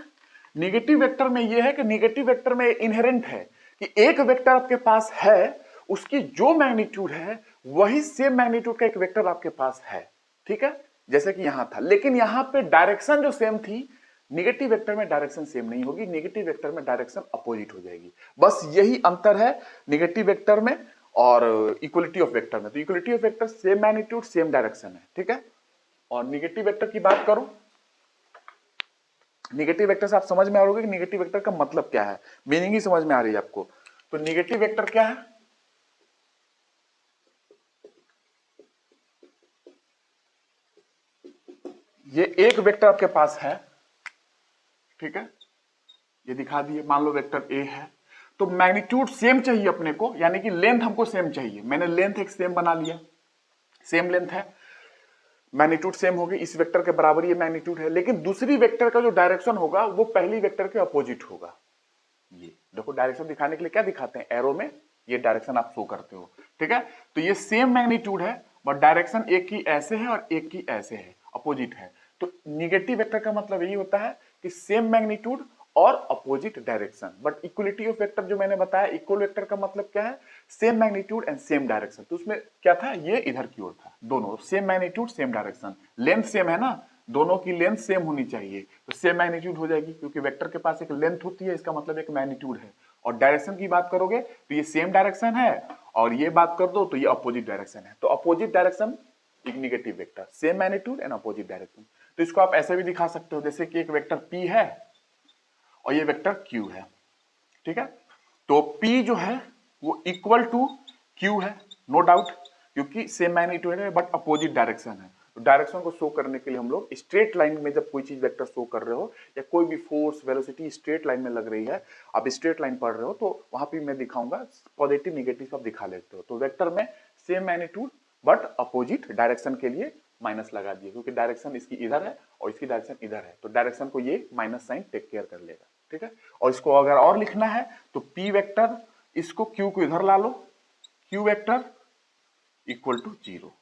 निगेटिव वेक्टर में यह है कि निगेटिव वेक्टर में इनहेरेंट है कि एक वेक्टर आपके पास है, उसकी जो मैग्नीट्यूड है वही सेम मैग्नीट्यूड का एक वेक्टर आपके पास है, ठीक है, जैसे कि यहां था, लेकिन यहां पे डायरेक्शन जो सेम थी, निगेटिव वेक्टर में डायरेक्शन सेम नहीं होगी, निगेटिव वेक्टर में डायरेक्शन अपोजिट हो जाएगी। बस यही अंतर है निगेटिव वेक्टर में और इक्वलिटी ऑफ वेक्टर में। तो equality of vector same magnitude same direction है, ठीक है। और निगेटिव वेक्टर की बात करूं, निगेटिव वेक्टर से आप समझ में आ रहा होगा कि निगेटिव वेक्टर का मतलब क्या है, मीनिंग ही समझ में आ रही है आपको। तो निगेटिव वेक्टर क्या है, ये एक वेक्टर आपके पास है, ठीक है, ये दिखा दिए, मान लो वेक्टर ए है, तो मैग्नीट्यूड सेम चाहिए अपने को, यानी कि लेंथ हमको सेम चाहिए। मैंने लेंथ एक सेम बना लिया, सेम लेंथ है, मैग्नीट्यूड सेम होगी, इस वेक्टर के बराबर ये मैग्नीट्यूड है, लेकिन दूसरी वेक्टर का जो डायरेक्शन होगा वो पहली वेक्टर के अपोजिट होगा। ये देखो डायरेक्शन दिखाने के लिए क्या दिखाते हैं, एरो में ये डायरेक्शन आप शो करते हो, ठीक है। तो ये सेम मैग्नीट्यूड है बट डायरेक्शन एक की ऐसे है और एक की ऐसे है, अपोजिट है। तो निगेटिव वेक्टर का मतलब यही होता है कि सेम मैग्नीट्यूड और opposite direction. But equality of vector जो मैंने बताया, इक्वल वेक्टर का मतलब क्या है, same magnitude and same direction. तो उसमें क्या था, ये इधर की ओर था, दोनों same magnitude same direction, length same है ना, दोनों की लेंथ सेम होनी चाहिए, तो सेम मैग्नीट्यूड हो जाएगी, क्योंकि वेक्टर के पास एक लेंथ होती है, इसका मतलब एक मैग्नीट्यूड है। और डायरेक्शन की बात करोगे तो ये सेम डायरेक्शन है, और ये बात कर दो तो ये अपोजिट डायरेक्शन है। तो अपोजिट डायरेक्शन एक negative vector, same magnitude and opposite direction. तो इसको आप ऐसे भी दिखा सकते हो, जैसे कि एक वेक्टर P है और ये वेक्टर Q है, ठीक है। तो P जो है वो इक्वल टू Q है, नो डाउट, क्योंकि सेम मैग्नीट्यूड है बट अपोजिट डायरेक्शन है। तो डायरेक्शन को शो करने के लिए हम लोग स्ट्रेट लाइन में जब कोई चीज वेक्टर शो कर रहे हो, या कोई भी फोर्स वेलोसिटी स्ट्रेट लाइन में लग रही है, आप स्ट्रेट लाइन पढ़ रहे हो, तो वहां पे मैं दिखाऊंगा पॉजिटिव निगेटिव आप दिखा लेते हो। तो वेक्टर में same magnitude but opposite direction के लिए माइनस लगा दिए, क्योंकि डायरेक्शन इसकी इधर है और इसकी डायरेक्शन इधर है, तो डायरेक्शन को ये माइनस साइन टेक केयर कर लेगा, ठीक है। और इसको अगर और लिखना है तो P वेक्टर, इसको Q को इधर ला लो, Q वेक्टर इक्वल टू 0।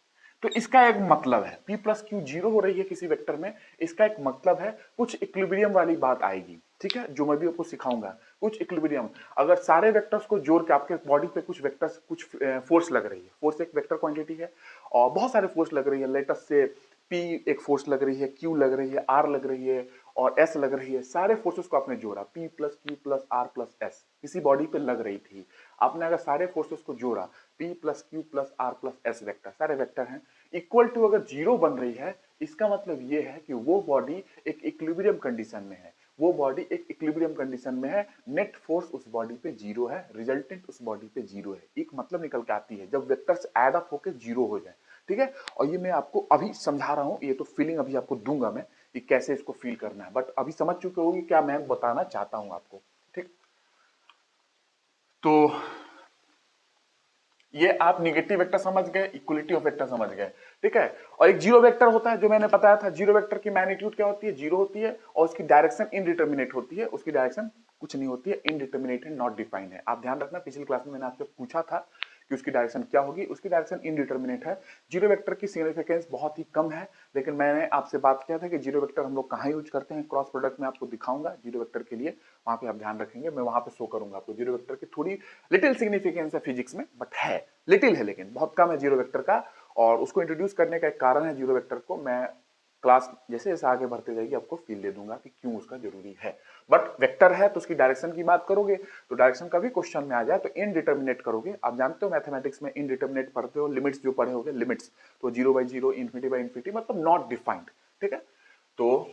तो इसका एक मतलब है, P प्लस Q 0 हो रही है किसी वेक्टर में, इसका एक मतलब है कुछ इक्विलिब्रियम वाली बात आएगी, ठीक है, जो मैं भी आपको सिखाऊंगा। कुछ इक्विलिब्रियम, अगर सारे वेक्टर्स को जोड़ के आपके बॉडी पे कुछ वेक्टर्स, कुछ फोर्स लग रही है, फोर्स एक वेक्टर क्वांटिटी है और बहुत सारे फोर्स लग रही है, लेटस से P एक फोर्स लग रही है, Q लग रही है, R लग रही है और S लग रही है, सारे फोर्सेस को आपने जोड़ा, P plus Q plus R plus S किसी बॉडी पे लग रही थी, आपने अगर सारे फोर्सेस को जोड़ा, P plus Q plus R plus S vector, सारे वेक्टर हैं, इक्वल टू अगर 0 बन रही है, इसका मतलब ये है कि वो बॉडी एक इक्विलिब्रियम कंडीशन में है, वो बॉडी एक इक्विलिब्रियम कंडीशन में है, नेट फोर्स उस बॉडी पे 0 है, रिजल्टेंट उस बॉडी पे 0 है। एक मतलब निकल के आती है जब वेक्टर्स ऐड अप होकर 0 हो जाए, ठीक है। और ये मैं आपको अभी समझा रहा हूं, ये तो फीलिंग अभी आपको दूंगा मैं कि कैसे इसको फील करना है, बट अभी समझ चुके होगी क्या मैं बताना चाहता हूं आपको, ठीक। तो ये आप निगेटिव वेक्टर समझ गए, इक्वलिटी ऑफ वेक्टर समझ गए, ठीक है। और एक जीरो वेक्टर होता है, जो मैंने बताया था, जीरो वेक्टर की मैग्नीट्यूड क्या होती है, 0 होती है, और उसकी डायरेक्शन इनडिटर्मिनेट होती है, उसकी डायरेक्शन कुछ नहीं होती है, इनडिटर्मिनेट है, नॉट डिफाइंड है। आप ध्यान रखना, पिछली क्लास में मैंने आपसे पूछा था कि उसकी डायरेक्शन क्या होगी, उसकी डायरेक्शन इनडिटर्मिनेट है। जीरो वेक्टर की सिग्निफिकेंस बहुत ही कम है, लेकिन मैंने आपसे बात किया था कि जीरो वेक्टर हम लोग कहाँ यूज करते हैं, क्रॉस प्रोडक्ट में आपको दिखाऊंगा जीरो वेक्टर के लिए, वहां पे आप ध्यान रखेंगे, मैं वहां पे शो करूंगा आपको जीरो वेक्टर की थोड़ी लिटिल सिग्निफिकेंस है फिजिक्स में, बट है लिटिल है, लेकिन बहुत कम है जीरो वेक्टर का। और उसको इंट्रोड्यूस करने का एक कारण है जीरो वेक्टर को, मैं क्लास जैसे जैसे आगे बढ़ते जाएगी आपको फील दे दूंगा कि क्यों उसका जरूरी है। बट वेक्टर है तो उसकी डायरेक्शन की बात करोगे तो डायरेक्शन का भी क्वेश्चन में आ जाए तो इनडिटर्मिनेट करोगे। आप जानते हो मैथमेटिक्स में इनडिटर्मिनेट पढ़ते हो, लिमिट्स जो पढ़े होगे, लिमिट्स तो 0/0, इन्फिनिटी बाई इन्फिनिटी, मतलब नॉट डिफाइंड, ठीक है। तो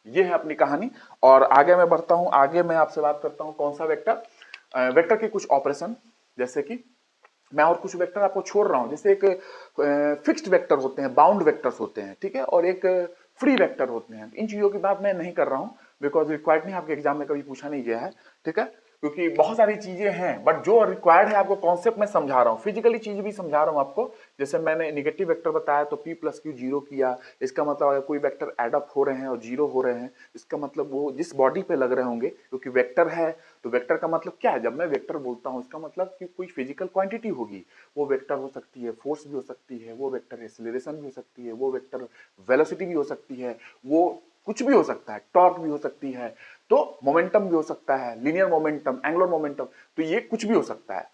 ये है अपनी कहानी, और आगे मैं बढ़ता हूं, आगे मैं आपसे बात करता हूं कौन सा वेक्टर, वेक्टर के कुछ ऑपरेशन, जैसे कि मैं और कुछ वेक्टर आपको छोड़ रहा हूं, जैसे एक फिक्स्ड वेक्टर होते हैं, बाउंड वेक्टर्स होते हैं, ठीक है, और एक फ्री वेक्टर होते हैं। इन चीजों की बात मैं नहीं कर रहा हूं बिकॉज रिक्वायर्ड नहीं, आपके एग्जाम में कभी पूछा नहीं गया है, ठीक है, क्योंकि बहुत सारी चीजें हैं, बट जो रिक्वायर्ड है आपको कॉन्सेप्ट में समझा रहा हूँ, फिजिकली चीज भी समझा रहा हूँ आपको। जैसे मैंने निगेटिव वेक्टर बताया तो P प्लस Q 0 किया, इसका मतलब अगर कोई वेक्टर एडअप हो रहे हैं और 0 हो रहे हैं, इसका मतलब वो जिस बॉडी पे लग रहे होंगे, क्योंकि वेक्टर है तो वेक्टर का मतलब क्या है, जब मैं वेक्टर बोलता हूँ इसका मतलब कि कोई फिजिकल क्वांटिटी होगी, वो वेक्टर हो सकती है, फोर्स भी हो सकती है, वो वेक्टर एक्सीलरेशन भी हो सकती है, वो वेक्टर वेलोसिटी भी हो सकती है, वो कुछ भी हो सकता है, टॉर्क भी हो सकती है, तो मोमेंटम भी हो सकता है, लीनियर मोमेंटम, एंगुलर मोमेंटम, तो ये कुछ भी हो सकता है।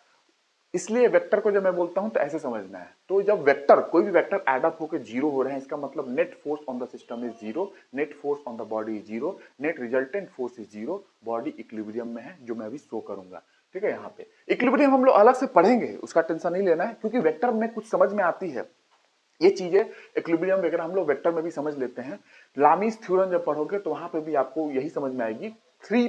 इसलिए वेक्टर को जब मैं बोलता हूं तो ऐसे समझना है। तो जब वेक्टर, कोई भी वेक्टर एड अप होकर जीरो हो रहे हैं, इसका मतलब net force on the system is zero, net force on the body is zero, net resultant force is zero, body equilibrium में है, जो मैं अभी शो करूंगा। ठीक है, यहाँ पे इक्विलिब्रियम हम लोग अलग से पढ़ेंगे, उसका टेंशन नहीं लेना है, क्योंकि वेक्टर में कुछ समझ में आती है ये चीजें। इक्विलिब्रियम वगैरह हम लोग वेक्टर में भी समझ लेते हैं। लामीज थ्योरम जब पढ़ोगे तो वहां पे भी आपको यही समझ में आएगी। थ्री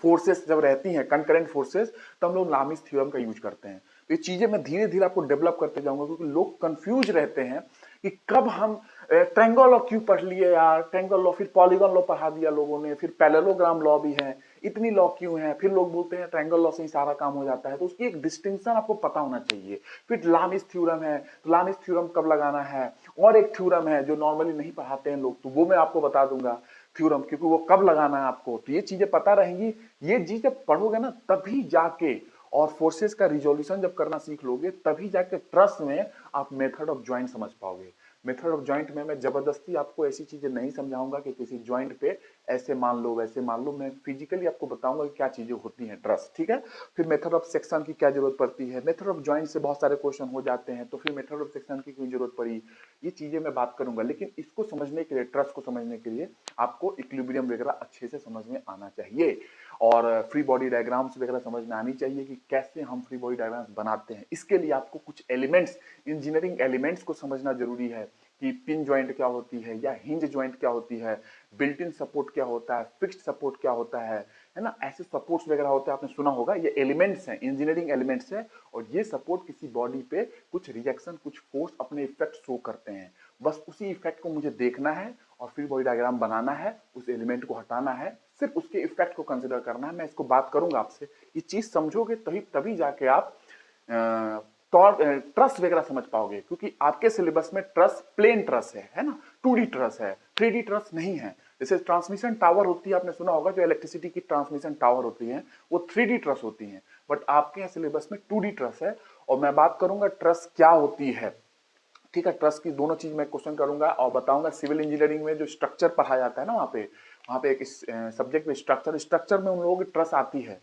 फोर्सेस जब रहती हैं, कंकरेंट फोर्सेस, तो हम लोग लामीज थ्योरम का यूज करते हैं। तो ये चीजें मैं धीरे धीरे आपको डेवलप करते जाऊंगा, क्योंकि लोग कंफ्यूज रहते हैं कि कब हम ट्रायंगल लॉ क्यों पढ़ लिए यार, ट्रायंगल लॉ, फिर पॉलीगॉन लॉ पढ़ा दिया लोगों ने, फिर पैरेललोग्राम लॉ भी है, इतनी लॉ क्यों है, फिर लोग बोलते हैं ट्रायंगल लॉ से ही सारा काम हो जाता है। तो उसकी एक डिस्टिंक्शन आपको पता होना चाहिए। फिर लामीज थ्योरम है, तो लामीज थ्योरम कब लगाना है, और एक थ्योरम है जो नॉर्मली नहीं पढ़ाते हैं लोग, तो वो मैं आपको बता दूंगा थ्योरम, क्योंकि वो कब लगाना है आपको, तो ये चीजें पता रहेंगी। ये चीज जब पढ़ोगे ना तभी जाके, और फोर्सेस का रिजोल्यूशन जब करना सीख लोगे तभी जाके ट्रस्ट में आप मेथड ऑफ ज्वाइंट समझ पाओगे। मेथड ऑफ ज्वाइंट में मैं जबरदस्ती आपको ऐसी चीजें नहीं समझाऊंगा कि किसी ज्वाइंट पे ऐसे मान लो वैसे मान लो, मैं फिजिकली आपको बताऊंगा कि क्या चीजें होती हैं ट्रस्ट। ठीक है, फिर मेथड ऑफ सेक्शन की क्या जरूरत पड़ती है, मेथड ऑफ ज्वाइंट से बहुत सारे क्वेश्चन हो जाते हैं, तो फिर मेथड ऑफ सेक्शन की क्यों जरूरत पड़ी, ये चीजें मैं बात करूंगा। लेकिन इसको समझने के लिए, ट्रस्ट को समझने के लिए आपको इक्विलिब्रियम वगैरह अच्छे से समझ में आना चाहिए, और फ्री बॉडी डायग्राम्स वगैरह समझ में आनी चाहिए कि कैसे हम फ्री बॉडी डायग्राम्स बनाते हैं। इसके लिए आपको कुछ एलिमेंट्स, इंजीनियरिंग एलिमेंट्स को समझना जरूरी है कि पिन ज्वाइंट क्या होती है, या हिंज ज्वाइंट क्या होती है, बिल्ट इन सपोर्ट क्या होता है, फिक्स्ड सपोर्ट क्या होता है ना, ऐसे सपोर्ट्स वगैरह होते हैं, आपने सुना होगा। ये एलिमेंट्स हैं, इंजीनियरिंग एलिमेंट्स हैं, और ये सपोर्ट किसी बॉडी पे कुछ रिएक्शन, कुछ फोर्स, अपने इफेक्ट शो करते हैं। बस उसी इफेक्ट को मुझे देखना है और फिर बॉडी डायग्राम बनाना है, उस एलिमेंट को हटाना है, सिर्फ उसके इफेक्ट को कंसिडर करना है। मैं इसको बात करूंगा आपसे, ये चीज समझोगे तभी जाके आप ट्रस वगैरह समझ पाओगे, क्योंकि आपके सिलेबस में ट्रस प्लेन ट्रस है ना, 2D ट्रस है, 3D ट्रस नहीं है। जैसे ट्रांसमिशन टावर होती है, आपने सुना होगा, जो इलेक्ट्रिसिटी की ट्रांसमिशन टावर होती है वो 3D ट्रस होती है, बट आपके यहाँ सिलेबस में 2D ट्रस है। और मैं बात करूंगा ट्रस क्या होती है। ठीक है, ट्रस्ट की दोनों चीज मैं क्वेश्चन करूंगा और बताऊंगा। सिविल इंजीनियरिंग में जो स्ट्रक्चर पढ़ाया जाता है ना, वहां पे एक सब्जेक्ट में स्ट्रक्चर में उन लोगों की ट्रस्ट आती है,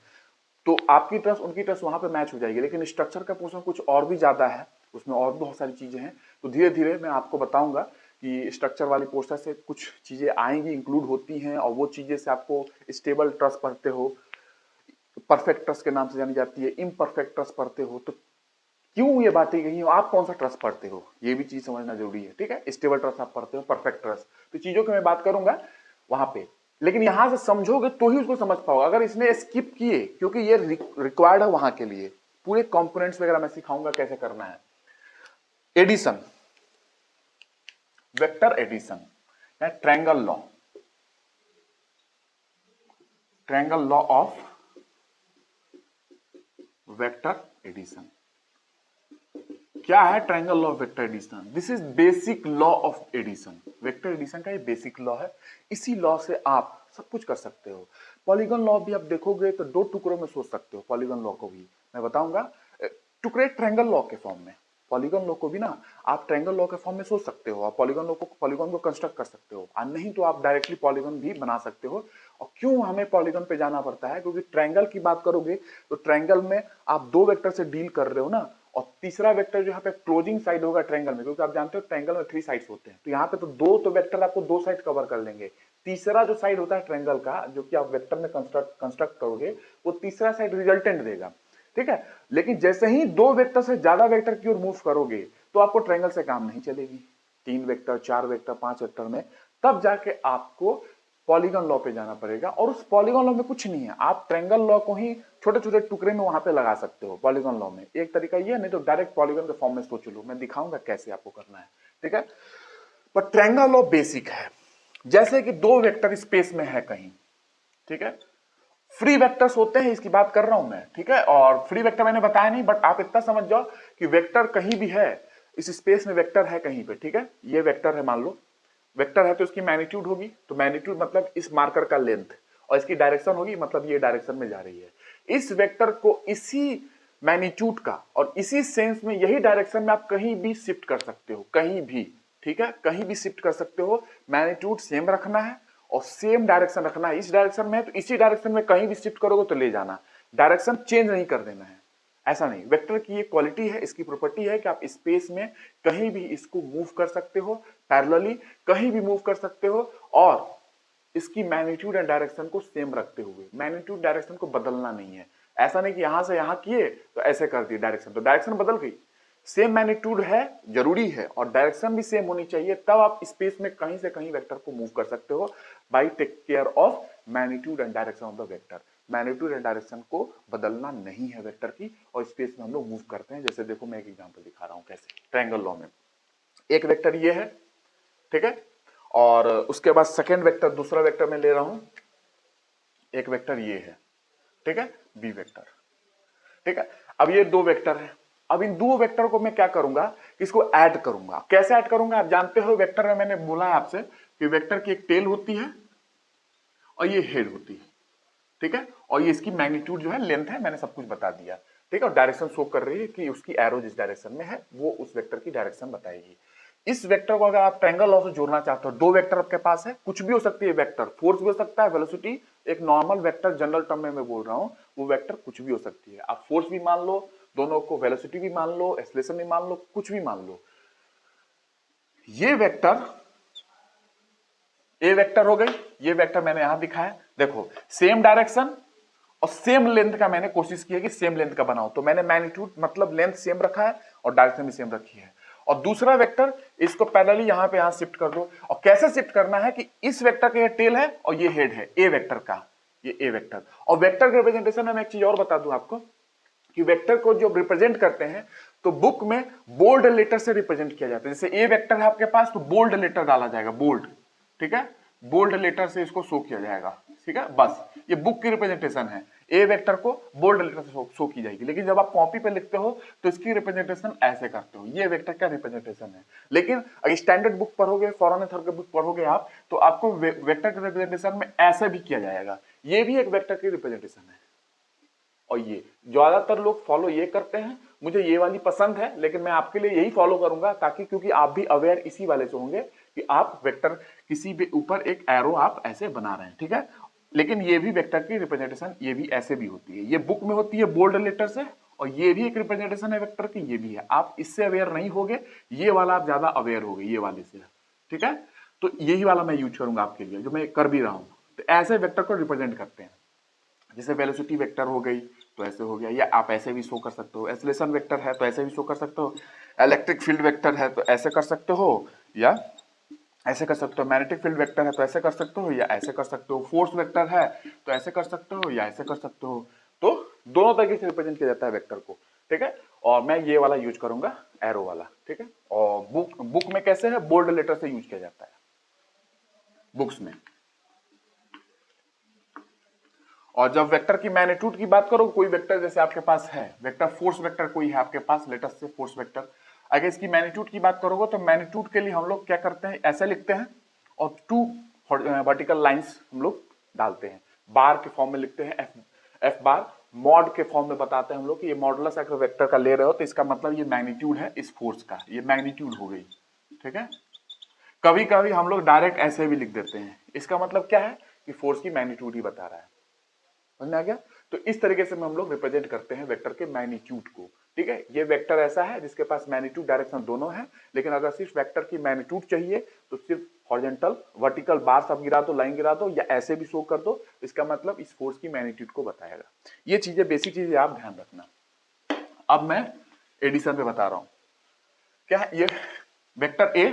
तो आपकी ट्रस्ट उनकी ट्रस्ट वहां पे मैच हो जाएगी। लेकिन स्ट्रक्चर का पोर्शन कुछ और भी ज्यादा है, उसमें और भी बहुत सारी चीजें हैं, तो धीरे धीरे मैं आपको बताऊंगा कि स्ट्रक्चर वाली पोर्शन से कुछ चीजें आएंगी, इंक्लूड होती हैं, और वो चीजें से आपको स्टेबल ट्रस्ट पढ़ते हो, परफेक्ट ट्रस्ट के नाम से जानी जाती है, इम्परफेक्ट ट्रस्ट पढ़ते हो, तो क्यों ये बातें कही, आप कौन सा ट्रस्ट पढ़ते हो, ये भी चीज समझना जरूरी है। ठीक है, स्टेबल ट्रस्ट आप पढ़ते हो, परफेक्ट ट्रस्ट, तो चीजों की मैं बात करूंगा वहां पे। लेकिन यहां से समझोगे तो ही उसको समझ पाओगे, अगर इसने स्किप किए, क्योंकि ये रिक्वायर्ड है वहां के लिए, पूरे कंपोनेंट्स वगैरह मैं सिखाऊंगा कैसे करना है। एडिशन, वेक्टर एडिशन या triangle law, triangle law of vector addition. क्या है triangle law of vector addition? This is basic law of addition. Vector addition का ये बेसिक लॉ है, इसी लॉ से आप सब कुछ कर सकते हो। पॉलीगन लॉ भी आप देखोगे तो दो टुकड़ों में सोच सकते हो, पॉलीगन लॉ को भी मैं बताऊंगा, टुकड़े ट्रायंगल लॉ के फॉर्म में। पॉलीगन लॉ को भी ना आप ट्रायंगल लॉ के फॉर्म में सोच सकते हो, आप पॉलीगन लॉ को, पॉलीगन को कंस्ट्रक्ट कर सकते हो, और नहीं तो आप डायरेक्टली पॉलीगन भी बना सकते हो। और क्यों हमें पॉलीगन पे जाना पड़ता है, क्योंकि ट्रायंगल की बात करोगे तो ट्रायंगल में आप दो वेक्टर से डील कर रहे हो ना, और तीसरा वेक्टर जो यहाँ पे क्लोजिंग साइड होगा ट्रायंगल में, क्योंकि आप जानते हो ट्रायंगल में 3 साइड्स होते हैं, तो यहाँ पे तो वेक्टर आपको 2 साइड कवर कर लेंगे। तीसरा जो साइड होता है ट्रायंगल का, जो कि आप वेक्टर में कंस्ट्रक्ट करोगे, वो तीसरा साइड रिजल्टेंट देगा। ठीक है, लेकिन जैसे ही 2 वेक्टर से ज्यादा वेक्टर की ओर मूव करोगे तो आपको ट्रायंगल से काम नहीं चलेगी। 3 वेक्टर, 4 वेक्टर, 5 वेक्टर में तब जाके आपको पॉलीगन लॉ पे जाना पड़ेगा, और उस पॉलीगन लॉ में कुछ नहीं है, आप ट्रायंगल लॉ को ही छोटे छोटे टुकड़े में वहां पे लगा सकते हो। पॉलीगन लॉ में एक तरीका ये है, नहीं तो डायरेक्ट पॉलीगन के फॉर्म में सोच लो, मैं दिखाऊंगा कैसे आपको करना है। ठीक है, पर ट्रायंगल लॉ बेसिक है। जैसे कि 2 वेक्टर स्पेस में है कहीं, ठीक है, फ्री वेक्टर्स होते हैं, इसकी बात कर रहा हूं मैं। ठीक है, और फ्री वेक्टर मैंने बताया नहीं, बट आप इतना समझ जाओ कि वेक्टर कहीं भी है, इस स्पेस में वेक्टर है कहीं पे। ठीक है, ये वेक्टर है, मान लो वेक्टर है, तो इसकी मैग्नीट्यूड होगी, तो मैग्नीट्यूड मतलब इस मार्कर का लेंथ, और इसकी डायरेक्शन होगी, मतलब ये डायरेक्शन में जा रही है। इस वेक्टर को इसी मैग्नीट्यूड का और इसी सेंस में, यही डायरेक्शन में आप कहीं भी शिफ्ट कर सकते हो, कहीं भी। ठीक है, कहीं भी शिफ्ट कर सकते हो, मैग्नीट्यूड सेम रखना है और सेम डायरेक्शन रखना है। इस डायरेक्शन में है तो इसी डायरेक्शन में कहीं भी शिफ्ट करोगे तो ले जाना, डायरेक्शन चेंज नहीं कर देना है। ऐसा नहीं, वेक्टर की ये क्वालिटी है, इसकी प्रॉपर्टी है कि आप स्पेस में कहीं भी इसको मूव कर सकते हो, पैरेलली कहीं भी मूव कर सकते हो, और इसकी मैग्नीट्यूड एंड डायरेक्शन को सेम रखते हुए, मैग्नीट्यूड डायरेक्शन को बदलना नहीं है। ऐसा नहीं कि यहां से यहां किए तो ऐसे कर दिए डायरेक्शन, तो डायरेक्शन बदल गई। सेम मैग्नीट्यूड है, जरूरी है, और डायरेक्शन भी सेम होनी चाहिए, तब आप स्पेस में कहीं से कहीं वेक्टर को मूव कर सकते हो by take care of magnitude and direction of the vector. Magnitude and direction को बदलना नहीं है वेक्टर की, और स्पेस में हम लोग मूव करते हैं। जैसे देखो मैं एक एग्जांपल दिखा रहा हूं कैसे। ट्रायंगल लॉ में एक वेक्टर ये है, ठीक है, और उसके बाद सेकेंड वेक्टर, दूसरा वेक्टर मैं ले रहा हूं, एक वेक्टर ये है, ठीक है, बी वेक्टर, ठीक है। अब ये दो वेक्टर है, अब इन दो वेक्टर को मैं क्या करूंगा, इसको ऐड करूंगा। कैसे ऐड करूंगा, आप जानते हो वेक्टर में मैंने बोला है आपसे कि वेक्टर की एक टेल होती है और ये हेड होती है, ठीक है, और ये इसकी मैग्नीट्यूड जो है, लेंथ है, मैंने सब कुछ बता दिया, ठीक है, और डायरेक्शन शो कर रही है कि उसकी एरो जिस डायरेक्शन में है वो उस वेक्टर की डायरेक्शन बताएगी। इस वेक्टर को अगर आप ट्रायंगल लॉ से जोड़ना चाहते हो, दो वेक्टर आपके पास है, कुछ भी हो सकती है वेक्टर, फोर्स भी हो सकता है, वेलोसिटी, एक नॉर्मल वेक्टर जनरल टर्म में मैं बोल रहा हूं, वो वेक्टर कुछ भी हो सकती है। आप फोर्स भी मान लो, दोनों को वेलोसिटी भी मान लो, एक्सेलरेशन भी मान लो, कुछ भी मान लो। ये वेक्टर ए वेक्टर हो गई, ये वेक्टर मैंने यहां दिखाया, देखो सेम डायरेक्शन और सेम लेंथ का मैंने कोशिश की है कि सेम लेंथ का बनाओ, तो मैंने मैग्नीट्यूड मतलब लेंथ सेम रखा है और डायरेक्शन भी सेम रखी है। और दूसरा वेक्टर, इसको पैरेलली यहां पे यहां शिफ्ट कर दो, और कैसे शिफ्ट करना है कि इस वेक्टर का ये टेल है और ये हेड है ए वेक्टर का, ये ए वेक्टर। और वेक्टर के रिप्रेजेंटेशन में मैं एक चीज और बता दूं आपको कि वेक्टर को जो रिप्रेजेंट करते हैं तो बुक में बोल्ड लेटर से रिप्रेजेंट किया जाता है। जैसे ए वेक्टर है आपके पास तो बोल्ड लेटर डाला जाएगा, बोल्ड, ठीक है, बोल्ड लेटर से इसको शो किया जाएगा, ठीक है, बस ये बुक की रिप्रेजेंटेशन है। ए वेक्टर को बोल्ड लेटर से शो की जाएगी, लेकिन जब आप कॉपी पे लिखते हो तो इसकी रिप्रेजेंटेशन ऐसे करते हो, ये वेक्टर का रिप्रेजेंटेशन है। लेकिन अगर स्टैंडर्ड बुक पढ़ोगे, फॉरेन ऑथर के बुक पढ़ोगे आप, तो आपको वेक्टर के रिप्रेजेंटेशन में ऐसे भी किया जाएगा, ये भी एक वेक्टर की रिप्रेजेंटेशन है। और ये ज्यादातर लोग फॉलो ये करते हैं, मुझे ये वाली पसंद है, लेकिन मैं आपके लिए यही फॉलो करूंगा ताकि, क्योंकि आप भी अवेयर इसी वाले से होंगे कि आप वेक्टर किसी भी ऊपर एक एरो आप ऐसे बना रहे हैं, ठीक है। लेकिन ये भी वेक्टर की रिप्रेजेंटेशन ये भी ऐसे भी होती है, ये बुक में होती है बोल्ड लेटर से, और ये भी एक रिप्रेजेंटेशन है वेक्टर की, ये भी है। आप इससे अवेयर नहीं होगे, ये वाला आप ज्यादा अवेयर होगे ये वाले से, ठीक है। तो यही वाला मैं यूज करूंगा आपके लिए, जो मैं कर भी रहा हूं। तो ऐसे वेक्टर को रिप्रेजेंट करते हैं, जैसे वेलोसिटी वेक्टर हो गई तो ऐसे हो गया, या आप ऐसे भी शो कर सकते हो, एक्सेलरेशन वेक्टर है तो ऐसे भी शो कर सकते हो, इलेक्ट्रिक फील्ड वेक्टर है तो ऐसे कर सकते हो, या ऐसे कर सकते हो, मैग्नेटिक फील्ड वेक्टर है तो ऐसे कर सकते हो, या ऐसे कर सकते हो, फोर्स वेक्टर है तो ऐसे कर सकते हो, या ऐसे कर सकते हो। तो दोनों तरीके से रिप्रेजेंट किया जाता है वेक्टर को, ठीक है। और मैं ये वाला यूज करूंगा, एरो वाला, ठीक है। और बुक में कैसे है, बोल्ड लेटर से यूज किया जाता है बुक्स में। और जब वेक्टर की मैग्नीट्यूड की बात करो, कोई वेक्टर जैसे आपके पास है, वेक्टर फोर्स वेक्टर कोई है आपके पास, लेटेस्ट से फोर्स वेक्टर, अगर इसकी मैग्नीट्यूड की बात करोगे तो मैग्नीट्यूड के लिए हम लोग क्या करते हैं, ऐसे लिखते हैं और टू वर्टिकल लाइंस हम लोग डालते हैं, बार के फॉर्म में लिखते हैं, एफ बार, मॉड के फॉर्म में बताते हैं हम लोग कि ये मॉडुलस अगर वेक्टर का ले रहे हो तो इसका मतलब ये मैग्नीट्यूड है इस फोर्स का, ये मैग्नीट्यूड हो गई, ठीक है। कभी कभी हम लोग डायरेक्ट ऐसे भी लिख देते हैं, इसका मतलब क्या है कि फोर्स की मैग्नीट्यूड ही बता रहा है, समझ में आ गया। तो इस तरीके से हम लोग रिप्रेजेंट करते हैं वेक्टर के मैग्नीट्यूड को, ठीक है। ये वेक्टर ऐसा है जिसके पास मैग्नीट्यूड डायरेक्शन दोनों है, लेकिन अगर सिर्फ वेक्टर की मैग्नीट्यूड चाहिए तो सिर्फ हॉरिजॉन्टल वर्टिकल बार सब गिरा दो, लाइन गिरा दो, या ऐसे भी शो कर दो, इसका मतलब इस फोर्स की मैग्नीट्यूड को बताएगा। ये चीजें बेसिक चीजें आप ध्यान रखना। अब मैं एडिशन पे बता रहा हूं, क्या है ये वेक्टर ए,